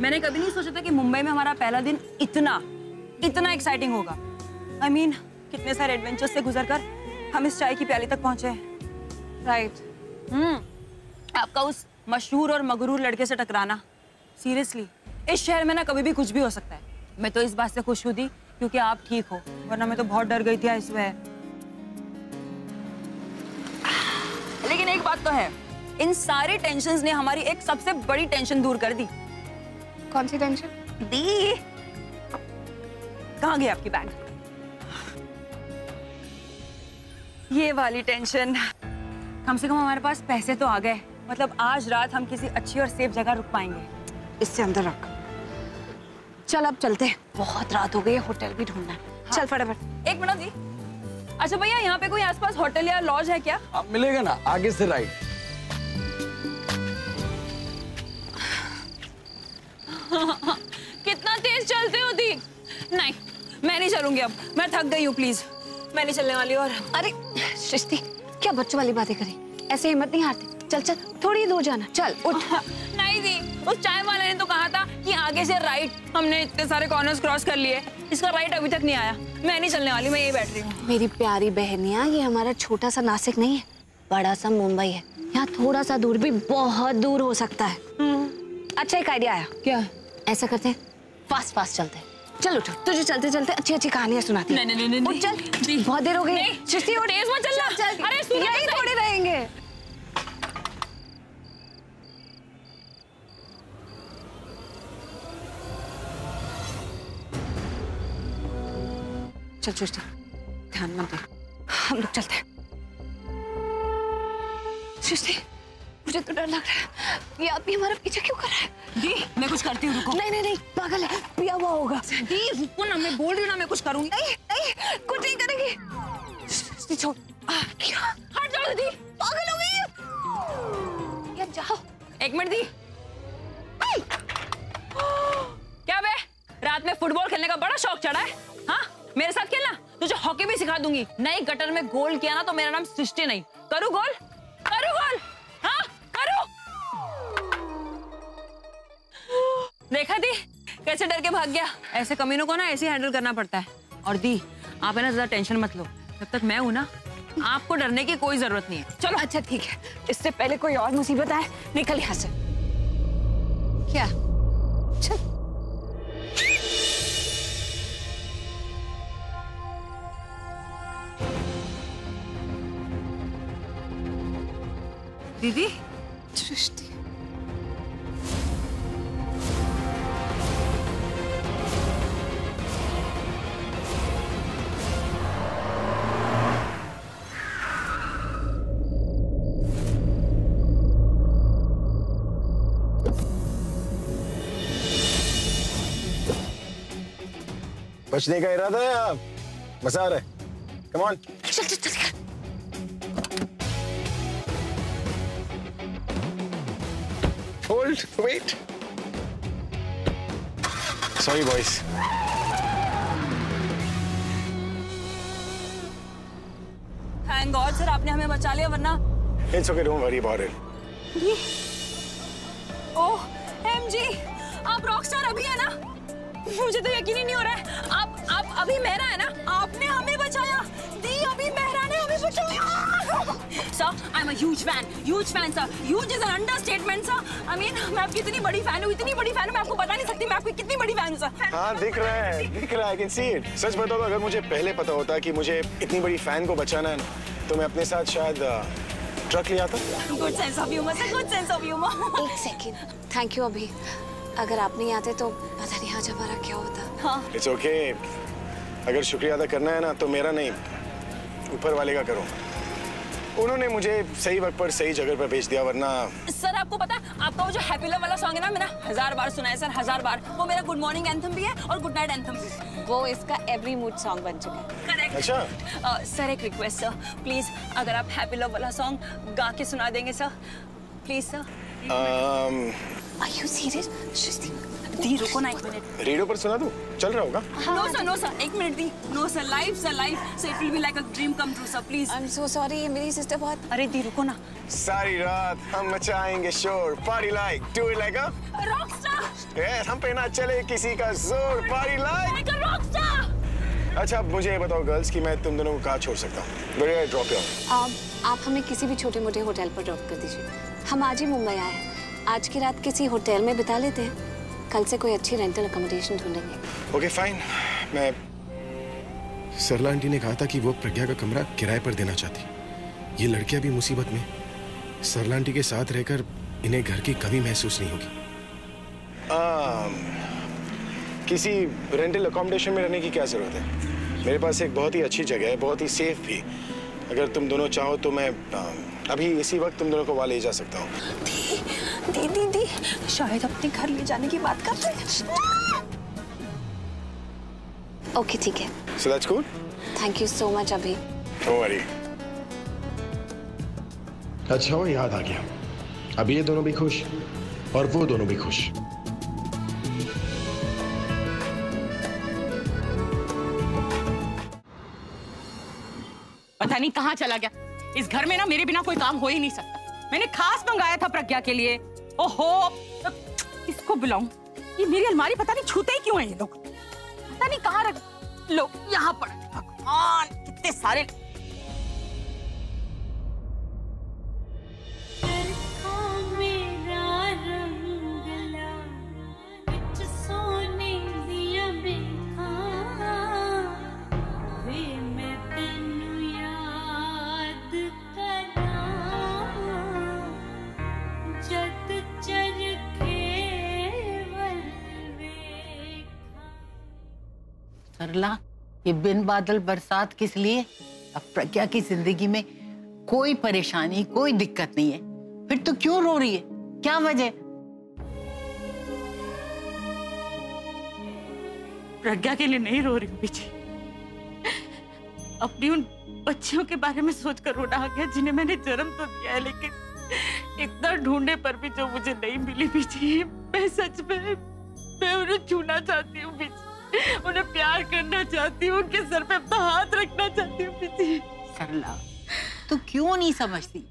मैंने कभी नहीं सोचा था कि मुंबई में हमारा पहला दिन इतना एक्साइटिंग होगा। I mean, कितने सारे एडवेंचर से गुजरकर हम इस चाय की प्याली तक पहुंचे। राइट। आपका उस मशहूर और मगरूर लड़के से टकराना, सीरियसली इस शहर में ना कभी भी कुछ भी हो सकता है। मैं तो इस बात से खुश हुई थी क्योंकि आप ठीक हो, वरना मैं तो बहुत डर गई थी इस वजह। लेकिन एक बात तो है, इन सारी टेंशन्स ने हमारी एक सबसे बड़ी टेंशन दूर कर दी। कौन सी टेंशन? दी कहाँ गई आपकी बैग? ये वाली टेंशन। कम से कम हमारे पास पैसे तो आ गए, मतलब आज रात हम किसी अच्छी और सेफ जगह रुक पाएंगे। इससे अंदर रख। चल अब चलते हैं, बहुत रात हो गई है, होटल भी ढूंढना है। हाँ। चल फटाफट। एक मिनट जी। अच्छा भैया, यहाँ पे कोई आसपास होटल या लॉज है क्या? मिलेगा ना, आगे से राइट। कितना तेज चलते हो दी। नहीं, मैं नहीं चलूंगी अब, मैं थक गई हूँ, प्लीज मैं नहीं चलने वाली। और अरे सृष्टि, क्या बच्चों वाली बातें करी? ऐसे हिम्मत नहीं हारती। चल चल, थोड़ी दूर जाना। चल उठ। नहीं दी, उस चाय वाले ने तो कहा था कि आगे से राइट। हमने इतने सारे कॉर्नर्स क्रॉस कर लिए, इसका राइट अभी तक नहीं आया। मैं नहीं चलने वाली, मैं यही बैठ रही हूँ। मेरी प्यारी बहनिया, ये हमारा छोटा सा नासिक नहीं है, बड़ा सा मुंबई है। यहाँ थोड़ा सा दूर भी बहुत दूर हो सकता है। अच्छा एक आइडिया आया। क्या? ऐसा करते हैं, फास्ट फास्ट चलते हैं। चल उठो, तुझे चलते चलते अच्छी अच्छी कहानियां सुनाती हैं। नहीं, उठ चल, बहुत देर हो गई। सृष्टि उठ, तेज मत चलना। चल, अरे यही थोड़े रहेंगे। चल सृष्टि, ध्यान मत दे, हम लोग चलते हैं। सृष्टि, मुझे तो डर लग रहा है, ये आदमी हमारा पीछा क्यों कर रहा है? दी, मैं कुछ करती हूँ, रुको। नहीं, पागल है, पिया हुआ होगा। दी रुको ना, मैं बोल रही हूँ ना, मैं कुछ करूंगी। नहीं, कुछ नहीं करेंगी। छोड़। क्या? हट जाओ दी, पागल हो गई। यार जाओ। एक मिनट दी। क्या बे, रात में फुटबॉल खेलने का बड़ा शौक चढ़ा है? हाँ, मेरे साथ खेलना, तुझे हॉकी भी सिखा दूंगी। नई गटर में गोल किया ना तो मेरा नाम सृष्टि नहीं। करूँ गोल? हाँ करो। देखा दी कैसे डर के भाग गया। ऐसे कमीनों को ना ऐसे हैंडल करना पड़ता है। और दी, आप है ना ज्यादा टेंशन मत लो, जब तक मैं हूं ना आपको डरने की कोई जरूरत नहीं है। चलो अच्छा ठीक है, इससे पहले कोई और मुसीबत आए, निकल यहाँ से। क्या? चल। दीदी, सृष्टि, बचने का इरादा है आप? मजा आ रहा है? Come on. चल। Hold, wait. Sorry, boys. Thank God sir, आपने हमें बचा लिया, वरना It's okay, don't worry about it. Oh MG, आप रॉकस्टार अभी है ना? मुझे तो यकीन ही नहीं हो रहा है। आप अभी मेहरा है ना? आपने हमें बचाया। दी अभी मेहरा ने हमें बचाया। Sir, I am a huge fan sir. Huge is an understatement sir. I mean मैं आपकी इतनी बड़ी फैन हूँ, मैं आपको बता नहीं सकती मैं आपकी कितनी बड़ी फैन हूँ सर। हाँ दिख रहा है, आई कैन सी इट। सच बताओ, अगर मुझे पहले पता होता कि मुझे इतनी बड़ी फैन को बचाना है ना, तो मैं अपने साथ शायद ट्रक ले आता। Good sense of humour sir, good sense of humour. एक सेकंड, थैंक यू अभी। अगर आप नहीं आते तो पता नहीं आज हमारा क्या होता। हाँ। It's okay. अगर शुक्रिया अदा करना है ना तो मेरा नहीं, ऊपर वाले का करो। उन्होंने मुझे सही वक्त पर सही जगह पर भेज दिया, वरना। सर आपको पता है, आपका वो जो हैप्पी लव वाला सॉन्ग है ना, मैंने 1000 बार सुना है सर, 1000 बार। वो मेरा गुड मॉर्निंग एंथम भी है और गुड नाइट एंथम भी। वो इसका एवरी मूड सॉन्ग बन चुका है। करेक्ट। अच्छा। सर एक रिक्वेस्ट सर, प्लीज अगर आप हैप्पी लव वाला सॉन्ग गा के सुना देंगे sir, please sir. Are you serious? दी रुको ना एक मिनट। रेडियो पर सुना दूं? चल रहा होगा? नो सर, एक मिनट दी। No sir, live sir, so it will be like a dream come true sir, please. I'm so sorry, मेरी सिस्टर बहुत। अरे दी रुको ना। सारी रात हम मचाएंगे शोर, party like, do it like a Rockstar. Yes, हम पे ना चले किसी का जोर, पार्टी लाइक अ रॉकस्टार। अच्छा, अब मुझे ये बताओ गर्ल्स कि मैं तुम दोनों को कहाँ छोड़ सकता हूँ? Where do I drop you? आप हमें किसी भी छोटे मोटे होटल पर ड्रॉप कर दीजिए। हम आज ही मुंबई आए हैं। आज की रात किसी होटल में बिता लेते हैं, कल से कोई अच्छी रेंटल अकोमोडेशन ढूंढेंगे। Okay fine. मैं सरला आंटी ने कहा था कि वो प्रज्ञा का कमरा किराए पर देना चाहती। ये लड़कियां भी मुसीबत में। सरला आंटी के साथ रहकर इन्हें घर की कमी महसूस नहीं होगी। किसी रेंटल अकोमोडेशन में रहने की क्या जरूरत है? मेरे पास एक बहुत ही अच्छी जगह है, बहुत ही सेफ भी। अगर तुम दोनों चाहो तो मैं अभी इसी वक्त तुम दोनों को वहाँ ले जा सकता हूँ। दी शायद अपने घर ले जाने की बात कर रहे हैं। ओके ठीक है। So that's cool? Thank you so much अभी। Don't worry. अच्छा वो याद आ गया, अब ये दोनों भी खुश और वो दोनों भी खुश। पता नहीं कहाँ चला गया। इस घर में ना मेरे बिना कोई काम हो ही नहीं सकता। मैंने खास मंगाया था प्रज्ञा के लिए। ओहो, इसको बुलाऊं? ये मेरी अलमारी पता नहीं छूते ही क्यों हैं ये लोग। पता नहीं कहाँ रख लो, यहाँ पड़ा। भगवान कितने सारे। सरला, ये बिन बादल बरसात किस लिए? अब प्रज्ञा की जिंदगी में कोई परेशानी, कोई दिक्कत नहीं है, फिर तो क्यों रो रही है? क्या वजह? प्रज्ञा के लिए नहीं रो रही हूँ पीछे, अपनी उन बच्चियों के बारे में सोचकर रोना आ गया जिन्हें मैंने जन्म तो दिया है, लेकिन इतना ढूंढने पर भी जो मुझे नहीं मिली पीछे। मैं सच में मैं उन्हें छूना चाहती हूँ पीछे, उन्हें प्यार करना चाहती हूँ, उनके सर पे अपना हाथ रखना चाहती हूँ पीछे। सरला, तू क्यों नहीं समझती?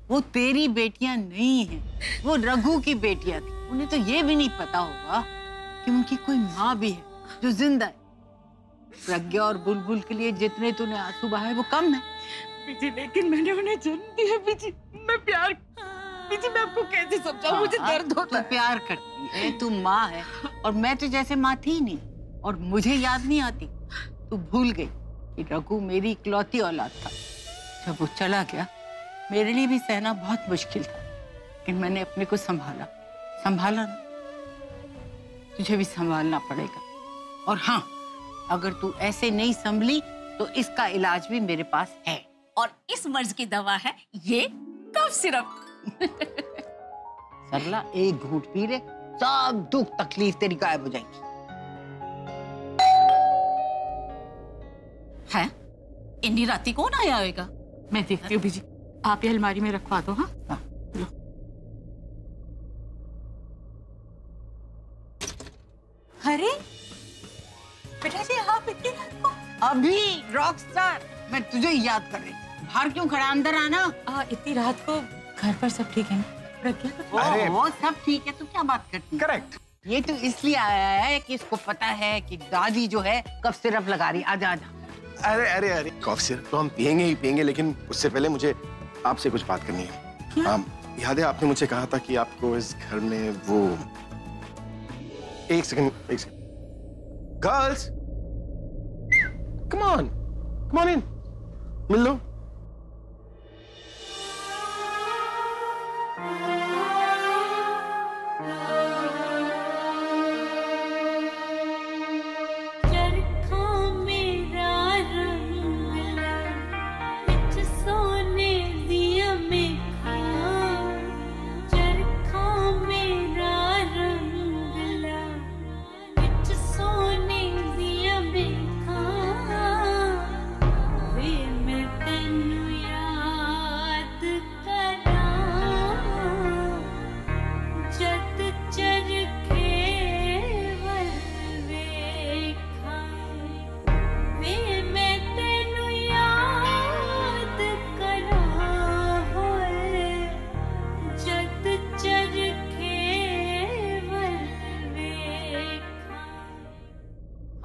वो तेरी बेटियां नहीं हैं, वो रघु की बेटियां थी। उन्हें तो ये भी नहीं पता होगा कि उनकी कोई माँ भी है जो जिंदा है। प्रज्ञा और बुलबुल के लिए जितने तूने आंसू बहाए वो कम है पीछे, लेकिन मैंने उन्हें जन्म दिया पीछे। मैं प्यार पीछे, मैं आपको कैसे समझाऊं? मुझे दर्द होता है। तू प्यार करती है, तू माँ है, और मैं तो जैसे माँ थी नहीं, और मुझे याद नहीं आती। तू भूल गई कि रघु मेरी इकलौती औलाद था। जब वो चला गया मेरे लिए भी सहना बहुत मुश्किल था, लेकिन मैंने अपने को संभाला ना। तुझे भी संभालना पड़ेगा। और हाँ, अगर तू ऐसे नहीं संभली तो इसका इलाज भी मेरे पास है, और इस मर्ज की दवा है ये कफ सिरप। सरला, एक घूंट पी ले, सब दुख तकलीफ तेरी गायब हो जाएगी। है? इन्नी राती कौन आया होगा? मैं देखती हूँ बीजी, आप ये अलमारी में रखवा दो। हाँ, लो। अरे बेटा जी, आप इतनी रात को? अभी रॉकस्टार, मैं तुझे याद कर रही। बाहर क्यों खड़ा, अंदर आना। इतनी रात को घर पर सब ठीक है ना? अरे वो सब ठीक है, तू क्या बात करती है? करेक्ट। ये तो इसलिए आया है कि इसको पता है कि दादी जो है कफ सिरप लगा रही। आजा आजा। अरे अरे अरे कॉफ सिरप तो हम पियेंगे ही पियेंगे, लेकिन उससे पहले मुझे आपसे कुछ बात करनी है। याद है आपने मुझे कहा था कि आपको इस घर में वो एक second girls come on in, मिल लो।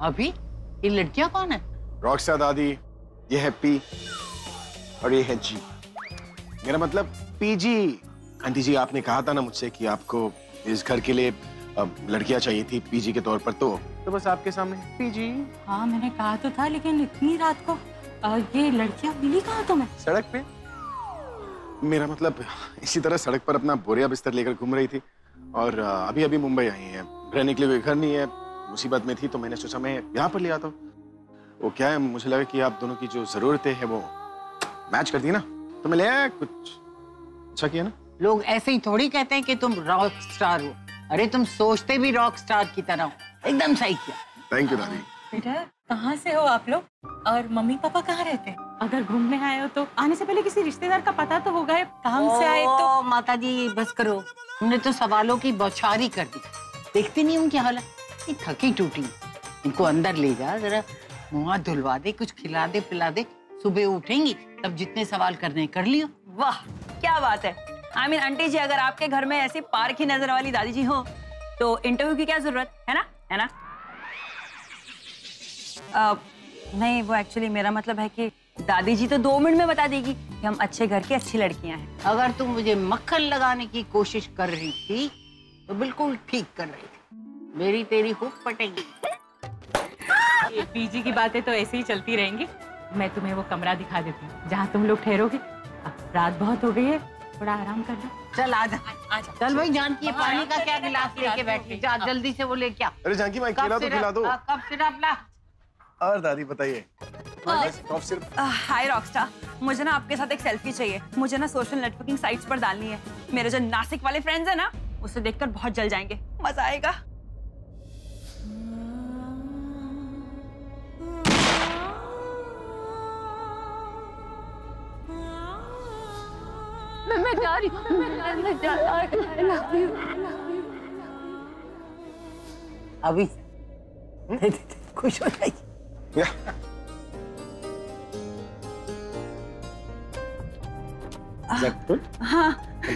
अभी ये लड़कियां कौन है? रॉकस्टार दादी, ये है पी और ये है जी। मेरा मतलब पीजी। आंटी जी आपने कहा था ना मुझसे कि आपको इस घर के लिए लड़कियां चाहिए थी पीजी के तौर पर, तो बस आपके सामने पीजी। हाँ मैंने कहा तो था, लेकिन इतनी रात को ये लड़कियां मिली कहाँ तुम्हें? सड़क पे। मेरा मतलब इसी तरह सड़क पर अपना बोरिया बिस्तर लेकर घूम रही थी और अभी अभी मुंबई आई है। रहने के लिए कोई घर नहीं है, मुसीबत में थी, तो मैंने सोचा मैं यहाँ पर ले आता हूँ। वो क्या है, मुझे लगा कि आप दोनों की जो जरूरतें हैं वो मैच करती है ना, तो मैं ले आया। कुछ अच्छा किया ना। लोग ऐसे ही थोड़ी कहते हैं कि तुम रॉक स्टार हो। अरे तुम सोचते भी रॉक स्टार की तरह हो। एकदम सही किया। थैंक यू दादी। बेटा कहाँ से हो आप लोग, और मम्मी पापा कहाँ रहते हैं? अगर घूमने आए हो तो आने से पहले किसी रिश्तेदार का पता तो होगा। काम से आए तो। माता जी बस करो, तुमने तो सवालों की बौछारी कर दी। देखती नहीं हूँ क्या हालत, थकी टूटी। इनको अंदर ले जा, जरा मुँह धुलवा दे, कुछ खिला दे पिला दे। सुबह उठेंगी तब जितने सवाल करने कर लियो। वाह क्या बात है। I mean, आंटी जी अगर आपके घर में ऐसी पार की नजर वाली दादी जी हो तो इंटरव्यू की क्या जरूरत है ना, है ना? नहीं वो एक्चुअली मेरा मतलब है कि दादी जी तो 2 मिनट में बता देगी कि हम अच्छे घर की अच्छी लड़कियां हैं। अगर तुम मुझे मक्खन लगाने की कोशिश कर रही थी तो बिल्कुल ठीक कर रही थी। मेरी तेरी खूब पटेगी। ये पीजी की बातें तो ऐसे ही चलती रहेंगी। मैं तुम्हें वो कमरा दिखा देती हूँ जहाँ तुम लोग ठहरोगे। रात बहुत हो गई है, थोड़ा आराम करना। चल आजा। चल भाई जानकी है, पानी का क्या गिलास लेके बैठी, जा जल्दी से वो ले क्या। अरे जानकी मैं केला तो खिला दो। कब सिरप ला। और दादी बताइए। हाय रॉकस्टार, मुझे ना आपके साथ एक सेल्फी चाहिए। मुझे ना सोशल नेटवर्किंग साइट्स पर डालनी है। मेरे जो नासिक वाले फ्रेंड्स हैं ना, उसे देखकर बहुत जल जाएंगे, मजा आएगा। मैं जा रही हूँ, मैं जा रही हूँ। अभी खुश हो जाएगी। हाँ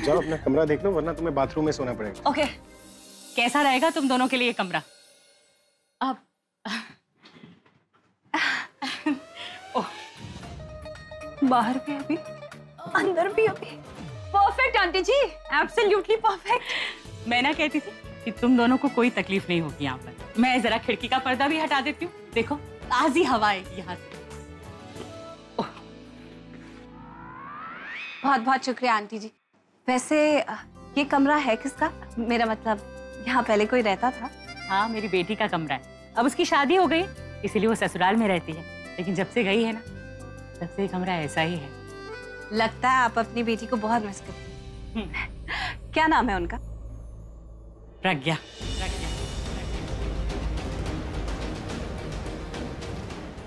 जाओ अपना कमरा देख लो, वरना तुम्हें बाथरूम में सोना पड़ेगा। ओके कैसा रहेगा तुम दोनों के लिए कमरा? अब बाहर भी अभी, अंदर भी अभी। परफेक्ट आंटी जी, एब्सोल्युटली परफेक्ट। मैं ना कहती थी कि तुम दोनों को कोई तकलीफ नहीं होगी यहाँ पर। मैं जरा खिड़की का पर्दा भी हटा देती हूँ, देखो ताजी हवा है यहाँ से। बहुत बहुत शुक्रिया आंटी जी। वैसे ये कमरा है किसका? मेरा मतलब यहाँ पहले कोई रहता था? हाँ मेरी बेटी का कमरा है। अब उसकी शादी हो गई इसीलिए वो ससुराल में रहती है, लेकिन जब से गई है ना तब से ये कमरा ऐसा ही है। लगता है आप अपनी बेटी को बहुत मिस करती हैं। क्या नाम है उनका? प्रज्ञा।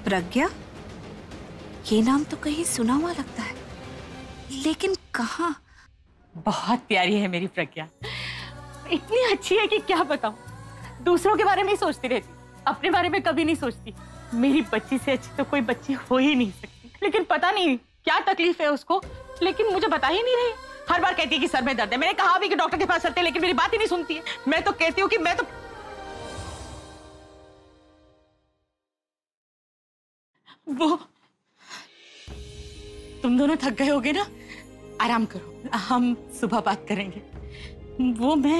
प्रज्ञा? ये नाम तो कहीं सुना हुआ लगता है, लेकिन कहाँ? बहुत प्यारी है मेरी प्रज्ञा, इतनी अच्छी है कि क्या बताऊं। दूसरों के बारे में ही सोचती रहती, अपने बारे में कभी नहीं सोचती। मेरी बच्ची से अच्छी तो कोई बच्ची हो ही नहीं सकती, लेकिन पता नहीं क्या तकलीफ है उसको, लेकिन मुझे बता ही नहीं रही। हर बार कहती है कि सर में दर्द है। मैंने कहा भी कि डॉक्टर के पास चलते, लेकिन मेरी बात ही नहीं सुनती है। मैं तो कहती हूँ कि मैं तो वो तुम दोनों थक गए होगे ना, आराम करो, हम सुबह बात करेंगे। वो मैं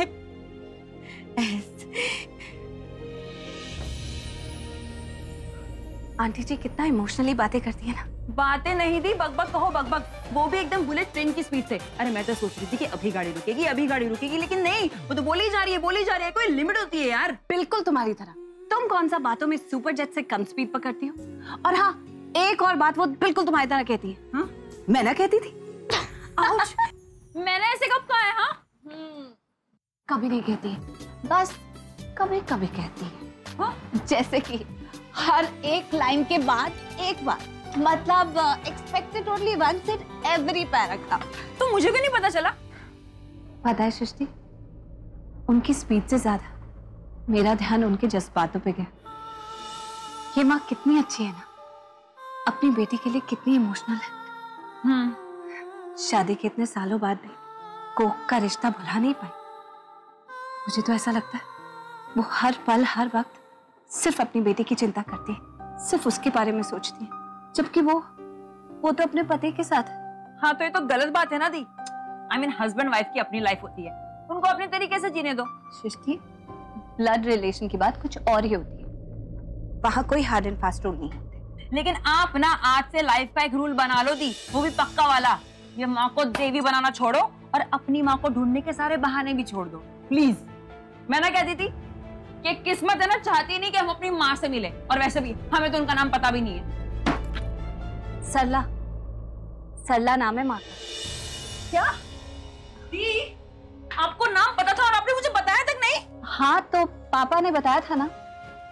आंटी जी कितना इमोशनली बातें करती है ना। बातें नहीं दी, बकबक कहो बकबक, वो भी एकदम बुलेट ट्रेन की स्पीड से। अरे मैं तो सोच रही थी कि अभी गाड़ी रुकेगी, अभी गाड़ी रुकेगी, लेकिन नहीं, वो तो बोली जा रही है, बोली जा रही है। कोई लिमिट होती है यार। बिल्कुल तुम्हारी तरह। तुम कौन सा बातों में सुपर जेट से कम स्पीड पर करती हो? और हाँ, एक और बात वो बिल्कुल तुम्हारी तरह कहती है। हाँ? मैं ना कहती थी। मैंने ऐसे कब कहा है? हाँ, कभी नहीं कहती, बस कभी कभी कहती है। हाँ? जैसे कि हर एक लाइन के बाद एक बार, मतलब expected only once in every paragraph. तो मुझे क्यों नहीं पता चला? पता है सृष्टि, उनकी स्पीड से ज्यादा मेरा ध्यान उनके जज्बातों पे गया। ये माँ कितनी अच्छी है ना, अपनी बेटी के लिए कितनी इमोशनल है। शादी के इतने सालों बाद भी कोक का रिश्ता भुला नहीं पाई। मुझे तो ऐसा लगता है वो हर पल हर वक्त सिर्फ अपनी बेटी की चिंता करती है, सिर्फ उसके बारे में सोचती है, जबकि वो तो अपने पति के साथ है। हाँ, तो ये तो गलत बात है ना दी। I mean, हस्बैंड वाइफ की अपनी लाइफ होती है, उनको अपने तरीके से जीने दो। सृष्टि, ब्लड रिलेशन की बात कुछ और ही होती है, वहां कोई हार्ड एंड फास्ट रूल नहीं होते। लेकिन आप ना आज से लाइफ का एक रूल बना लो दी, वो भी पक्का वाला। ये माँ को देवी बनाना छोड़ो और अपनी माँ को ढूंढने के सारे बहाने भी छोड़ दो प्लीज। मैं ना कहती थी कि किस्मत है ना, चाहती नहीं कि हम अपनी माँ से मिले, और वैसे भी हमें तो उनका नाम पता भी नहीं है। सरला, सरला नाम है माँ का। क्या दी, आपको नाम पता था और आपने मुझे बताया तक नहीं? हाँ, तो पापा ने बताया था ना,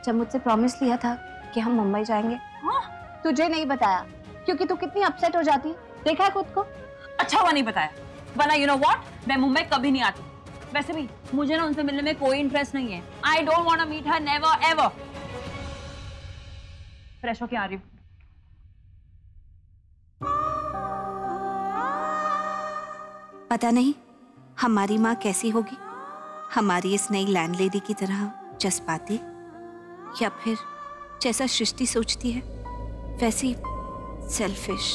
जब मुझसे प्रॉमिस लिया था कि हम मुंबई जाएंगे। हाँ? तुझे नहीं बताया क्योंकि तू कितनी अपसेट हो जाती है, देखा है खुद को। अच्छा हुआ नहीं बताया, वरना यू नो व्हाट, मैं मुंबई कभी नहीं आती। वैसे भी मुझे ना उनसे मिलने में कोई इंटरेस्ट नहीं है। I don't want to meet her, never ever. Fresh होके आ रही हूँ। पता नहीं हमारी माँ कैसी होगी, हमारी इस नई लैंडलेडी की तरह जज्बाती, या फिर जैसा सृष्टि सोचती है वैसी सेल्फिश।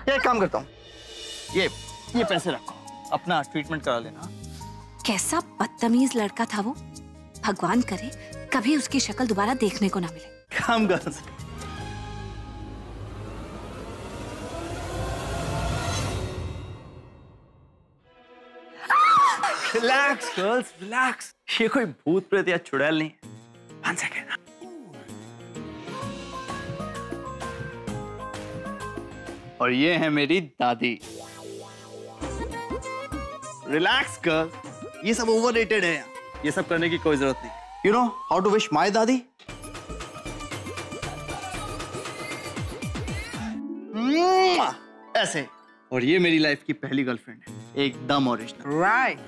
एक काम करता हूँ, ये पैसे रखो, अपना ट्रीटमेंट करा लेना। कैसा बदतमीज लड़का था वो, भगवान करे कभी उसकी शक्ल दोबारा देखने को ना मिले। काम कर। Relax girls, relax. ये कोई भूत प्रेत या चुड़ैल नहीं है। 1 सेकेंड। और ये है मेरी दादी। रिलैक्स गर्ल, ये सब ओवररेटेड है, ये सब करने की कोई जरूरत नहीं। You know how to wish my दादी? ऐसे। और ये मेरी लाइफ की पहली गर्लफ्रेंड है, एकदम ओरिजिनल। राइट।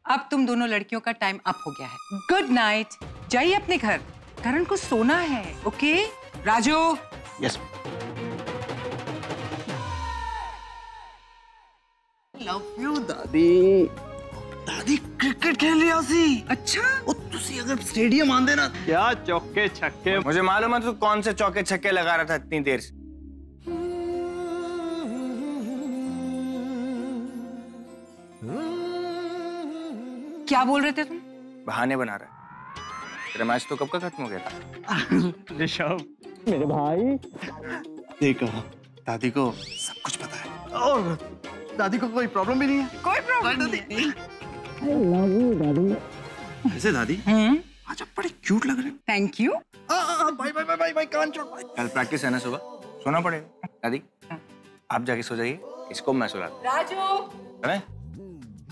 अब तुम दोनों लड़कियों का टाइम अप हो गया है। गुड नाइट, जाइए अपने घर, करण को सोना है। Okay Raju? Yes. Love you दादी। दादी क्रिकेट खेल रही सी। अच्छा, ओ तुसी अगर स्टेडियम आंदे ना, क्या चौके छक्के। मुझे मालूम है तू कौन से चौके छक्के लगा रहा था इतनी देर से। क्या बोल रहे थे तुम? बहाने बना रहा है। तेरा मैच तो कब का खत्म हो गया था? ऋषभ मेरे भाई, देखो दादी को सब कुछ पता है और दादी को कोई प्रॉब्लम भी नहीं है। कोई प्रॉब्लम नहीं। ऐसे दादी आज आप बड़े क्यूट लग रहे हैं। Thank you. Bye bye bye bye, कान छोड़। कल प्रैक्टिस है ना, सुबह सोना पड़ेगा। दादी आप जाके सो जाइए, इसको मैं सुला दूं। राजू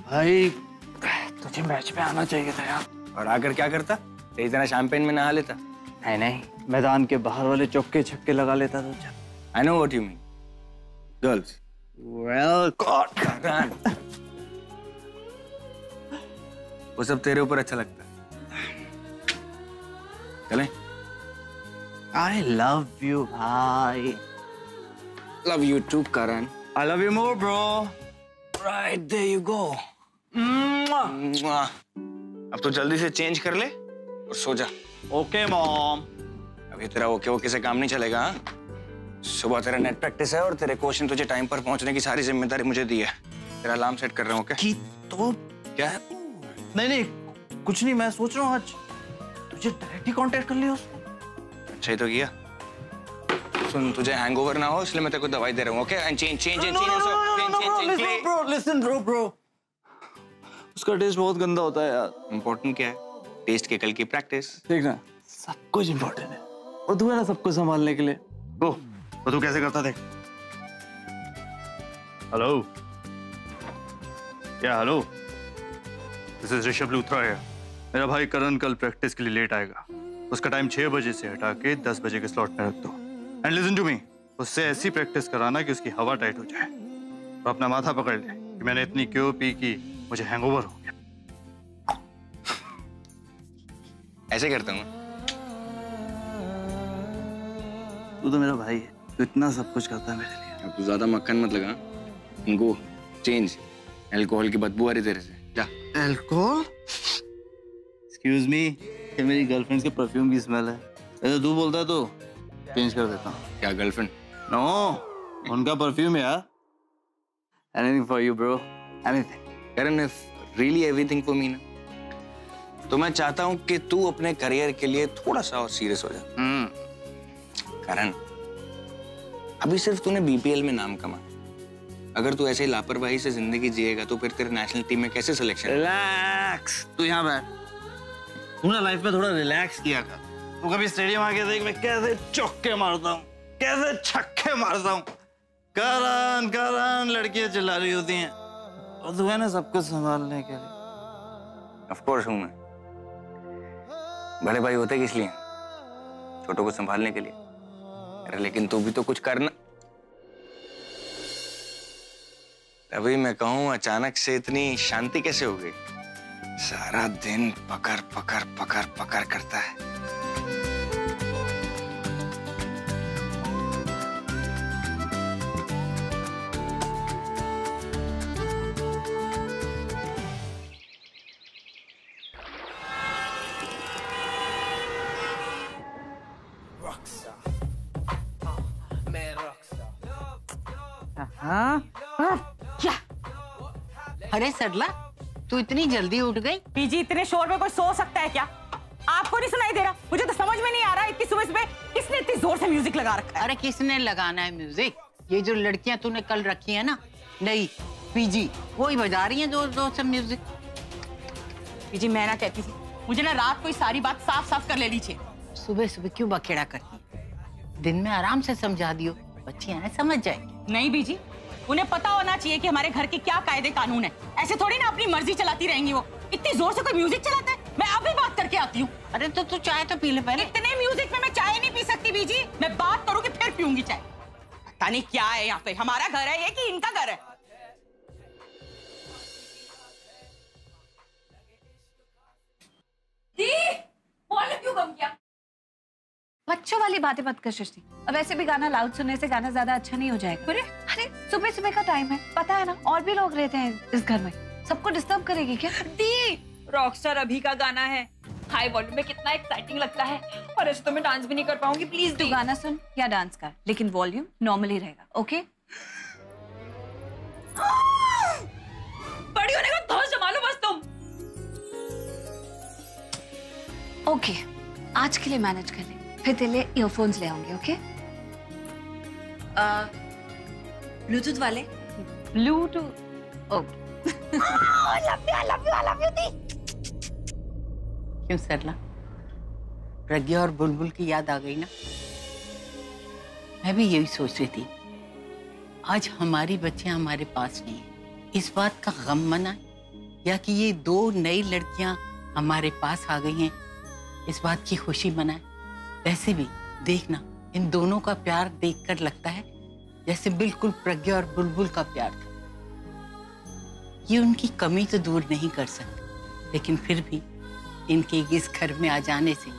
भाई, तुझे मैच में आना चाहिए था यार। और आकर क्या करता? तेरी तरह शैंपेन में नहा लेता। नहीं नहीं, मैदान के बाहर वाले चौके छक्के लगा लेता था। I know what you mean. Girls. Well, God. वो सब तेरे ऊपर अच्छा लगता है। I love you, भाई. Love you too, Karan. I love you more, bro. Right, there you go. अब तो जल्दी से चेंज कर ले और सो जा. Okay, mom. अभी तेरा ओके से काम नहीं चलेगा. हाँ? सुबह तेरा नेट प्रैक्टिस है और तेरे कोच ने तुझे टाइम पर पहुंचने की सारी जिम्मेदारी मुझे दी है. तेरा अलार्म सेट कर रहा हूँ. ओके? तो क्या है? नहीं, कुछ नहीं. मैं सोच रहा हूँ आज तुझे डायरेक्ट ही कांटेक्ट कर लिया उसको. अच्छा ही तो किया. सुन, तुझे हैंगओवर ना हो इसलिए मैं तेरे को दवाई दे रहा हूँ. ओके? And change. ब्रो. उसका टेस्ट बहुत गंदा होता है यार. इम्पोर्टेंट क्या है? टेस्ट के कल की प्रैक्टिस. देख ना, सब कुछ इम्पोर्टेंट है और तू है ना सबको संभालने के लिए. ओ, तो तू कैसे करता देख. हेलो. या hello. This is Rishabh Luthra है. मेरा भाई करण कल प्रैक्टिस के लिए लेट आएगा. उसका टाइम 6 बजे से हटा के 10 बजे के स्लॉट में रख दो. एंड लिसन टू मी, उससे ऐसी प्रैक्टिस कराना कि उसकी हवा टाइट हो जाए और अपना माथा पकड़ ले कि मैंने इतनी क्यों पी कि मुझे हैंगओवर हो गया. ऐसे करता हूँ. तू तो मेरा भाई है. तू इतना सब कुछ करता है मेरे लिए. अब तू ज्यादा मक्खन मत लगा. गो चेंज. अल्कोहल की बदबू आ रही तेरे से. जा. अल्कोहल? एक्सक्यूज मी, ये मेरी गर्लफ्रेंड के परफ्यूम की स्मेल है. ऐसे तू बोलता तो चेंज कर देता हूँ. क्या गर्लफ्रेंड? नो, उनका परफ्यूम है यार. Anything for you, bro. Anything. Karan, if really everything for me ना, तो मैं चाहता हूँ कि तू अपने करियर के लिए थोड़ा सा और सीरियस हो जा. करण, अभी सिर्फ तूने बीपीएल में नाम कमा. अगर तू ऐसे लापरवाही से जिंदगी जिएगा तो फिर तेरे नेशनल टीम में कैसे सिलेक्शन? रिलैक्स. तू यहाँ बैठ. तू ना लाइफ में थोड़ा रिलैक्स किया कर. तू कभी स्टेडियम आके देख मैं कैसे चौके मारता हूँ, कैसे छक्के मारता हूँ. करण लड़कियां चिल्ला रही होती हैं और तू है ना सब कुछ संभालने के लिए. ऑफ कोर्स हूँ मैं. बड़े भाई होते किस लिए? छोटों को संभालने के लिए. अरे लेकिन तू भी तो कुछ करना. तभी मैं कहूँ अचानक से इतनी शांति कैसे हो गई? सारा दिन पकड़ करता है. क्या? अरे सरला, तू इतनी जल्दी उठ गई? पीजी, इतने शोर में कोई सो सकता है क्या? आपको नहीं सुनाई दे रहा? मुझे तो समझ में नहीं आ रहा इतनी सुबह किसने इतनी जोर से म्यूजिक लगा रखा है? अरे किसने लगाना है म्यूजिक? ये जो लड़कियां तूने कल रखी है ना, नहीं पीजी, वही बजा रही हैं जोर से म्यूजिक. पीजी, मैं ना कहती थी, मुझे ना रात को ये सारी बात साफ साफ कर ले लीजिए. सुबह क्यों बखेड़ा करती? दिन में आराम से समझा दियो, बच्चियां समझ जाएंगी. नहीं बीजी, उन्हें पता होना चाहिए कि हमारे घर के क्या कायदे कानून है. ऐसे थोड़ी ना अपनी मर्जी चलाती रहेंगी. वो इतनी जोर से कोई म्यूजिक चलाता है? मैं अभी बात करके आती हूँ. अरे तो तू चाय तो पी ले पहले. इतने म्यूजिक में मैं चाय नहीं पी सकती बीजी. मैं बात करूंगी फिर पीऊंगी चाय. पता नहीं क्या है यहाँ पे. हमारा घर है ये कि इनका घर है? क्यों कम किया? बच्चों वाली बातें मत कर सृष्टि. अब ऐसे भी गाना लाउड सुनने से गाना ज्यादा अच्छा नहीं हो जाएगा. अरे सुबह का टाइम है, पता है ना, और भी लोग रहते हैं इस घर में. सबको डिस्टर्ब करेगी क्या? दी, रॉकस्टार अभी का गाना है. हाई वॉल्यूम में कितना एक्साइटिंग लगता है. और ऐसे तो मैं डांस भी नहीं कर पाऊंगी. प्लीज तू गाना सुन या डांस कर, लेकिन वॉल्यूम नॉर्मली रहेगा. ओके? बड़ी होने का धौंस जमा लो बस तुम. ओके, आज के लिए मैनेज कर ले. फिर तेरे लिए ईयरफोन्स ले आऊंगी. ओके? ब्लूटूथ वाले? Bluetooth. Okay. I love you दी. क्यों सरला, प्रज्ञा और बुलबुल की याद आ गई ना? मैं भी यही सोच रही थी, आज हमारी बच्चियां हमारे पास नहीं है. इस बात का गम मनाए या कि ये 2 नई लड़कियां हमारे पास आ गई हैं, इस बात की खुशी मनाए. वैसे भी देखना, इन दोनों का प्यार देखकर लगता है जैसे बिल्कुल प्रज्ञा और बुलबुल का प्यार था. ये उनकी कमी तो दूर नहीं कर सकते, लेकिन फिर भी इनके इस घर में आ जाने से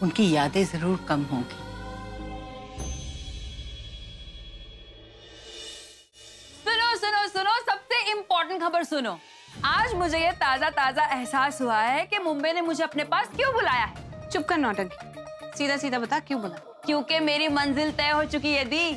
उनकी यादें जरूर कम होंगी. इम्पोर्टेंट खबर सुनो। आज मुझे ये ताजा ताजा एहसास हुआ है कि मुंबई ने मुझे अपने पास क्यों बुलाया है। चुप कर नौटंकी, सीधा सीधा बता क्यों बुला। क्योंकि मेरी मंजिल तय हो चुकी है दी।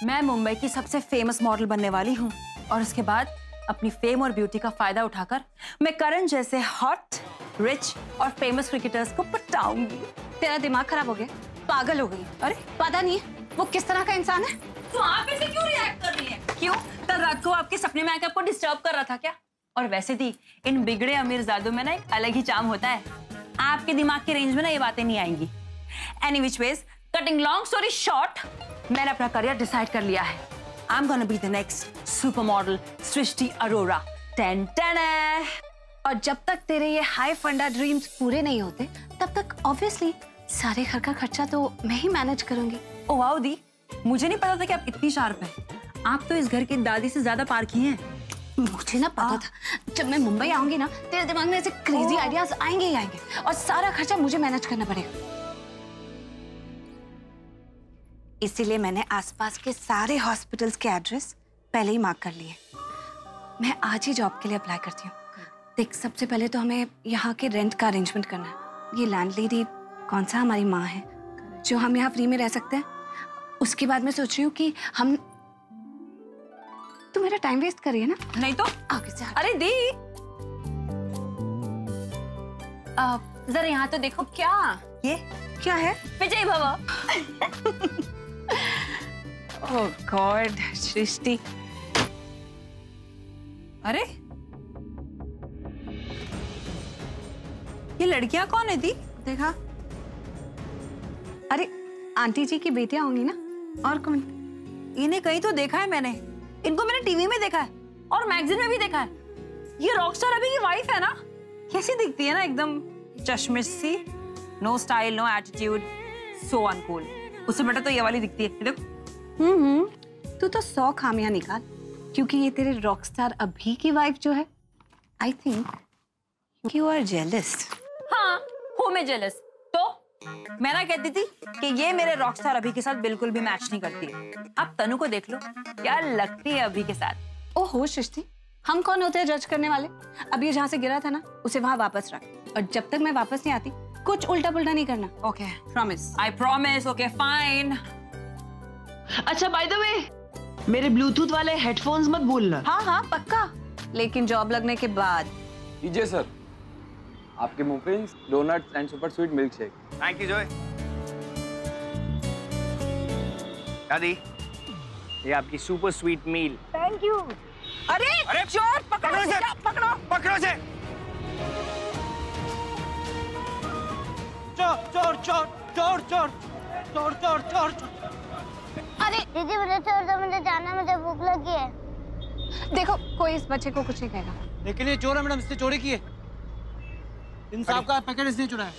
मैं मुंबई की सबसे फेमस मॉडल बनने वाली हूँ और उसके बाद अपनी फेम और ब्यूटी का फायदा उठाकर मैं करण जैसे हॉट, रिच और फेमस क्रिकेटर्स को पटाऊंगी। तेरा दिमाग खराब हो गया, पागल हो गई। अरे पता नहीं है वो किस तरह का इंसान है। तो आप ऐसे क्यों रिएक्ट कर रही है? क्यों? कल रात को आपके सपने में आकर आपको डिस्टर्ब कर रहा था क्या? और वैसे भी इन बिगड़े अमीरजादों में ना एक अलग ही चार्म होता है। आपके दिमाग के रेंज में ना ये बातें नहीं आएंगी। Any which ways, cutting long story short, मैंने अपना करियर डिसाइड कर लिया है। I am gonna be the next super model Srishti Arora. Ten ten. और जब तक तेरे ये हाई फंडा ड्रीम्स पूरे नहीं होते तब तक ऑब्वियसली सारे घर का खर्चा तो मैं ही मैनेज करूंगी। ओ वाओ दी, मुझे नहीं पता था कि आप इतनी शार्प हैं। आप तो इस घर की दादी से ज्यादा पार की हैं। मुझे ना पता था जब मैं मुंबई आऊंगी ना तेरे दिमाग में ऐसे क्रेजी आइडियाज आएंगे ही आएंगे और सारा खर्चा मुझे मैनेज करना पड़ेगा। इसीलिए मैंने आसपास के सारे हॉस्पिटल्स के एड्रेस पहले ही मार्क कर लिए। मैं आज ही जॉब के लिए अप्लाई करती हूँ। देख, सबसे पहले तो हमें यहाँ के रेंट का अरेंजमेंट करना है। ये लैंडलेडी कौन सा हमारी माँ है जो हम यहाँ फ्री में रह सकते हैं। उसके बाद मैं सोच रही हूँ कि हम, तू मेरा टाइम वेस्ट कर रही है ना? नहीं तो आगे से। अरे दी, जरा यहाँ तो देखो। क्या ये क्या है? विजय भव। ओह गॉड सृष्टि। अरे ये लड़कियां कौन है दी? देखा, अरे आंटी जी की बेटियां होंगी ना, और कौन? इन्हें कहीं तो देखा है मैंने। इनको मैंने टीवी में देखा है और मैगजीन में भी देखा है। ये रॉकस्टार अभी की वाइफ है ना? कैसी दिखती है ना, एकदम चश्मिश सी, नो स्टाइल, नो एटीट्यूड, सो अनकूल। उससे बेटर तो ये वाली दिखती है। देखो। तू तो 100 खामियां निकाल, क्योंकि ये तेरे रॉकस्टार अभी की वाइफ जो है, I think you are jealous. हाँ, हूँ मैं जेलस। तो मैं ना कहती थी कि ये मेरे रॉकस्टार अभी के साथ बिल्कुल भी मैच नहीं करती। आप तनु को देख लो, क्या लगती है अभी के साथ। ओहो सृष्टि, हम कौन होते हैं जज करने वाले? अब ये जहाँ से गिरा था ना उसे वहां वापस रख, और जब तक मैं वापस नहीं आती कुछ उल्टा पुल्टा नहीं करना। Okay, promise. I promise. Okay fine. अच्छा बाय द वे, मेरे ब्लूटूथ वाले हेडफोन्स मत भूलना। हाँ हाँ पक्का, लेकिन जॉब लगने के बाद। लीजिए सर, आपके muffins, donuts and super sweet milkshake. Thank you Joy. दादी, ये आपकी super sweet meal. Thank you. अरे चोर पकड़ो से, पकड़ो पकड़ो से। चोर चोर चोर चोर चोर चोर चोर चोर चोर। अरे दीदी मुझे छोड़ दो, मुझे जाना, मुझे भूख लगी है। देखो, कोई इस बच्चे को कुछ नहीं कहेगा। लेकिन ये चोर है मैडम, इसने चोरी की है। इंसाफ का पैकेट इसने चुराया।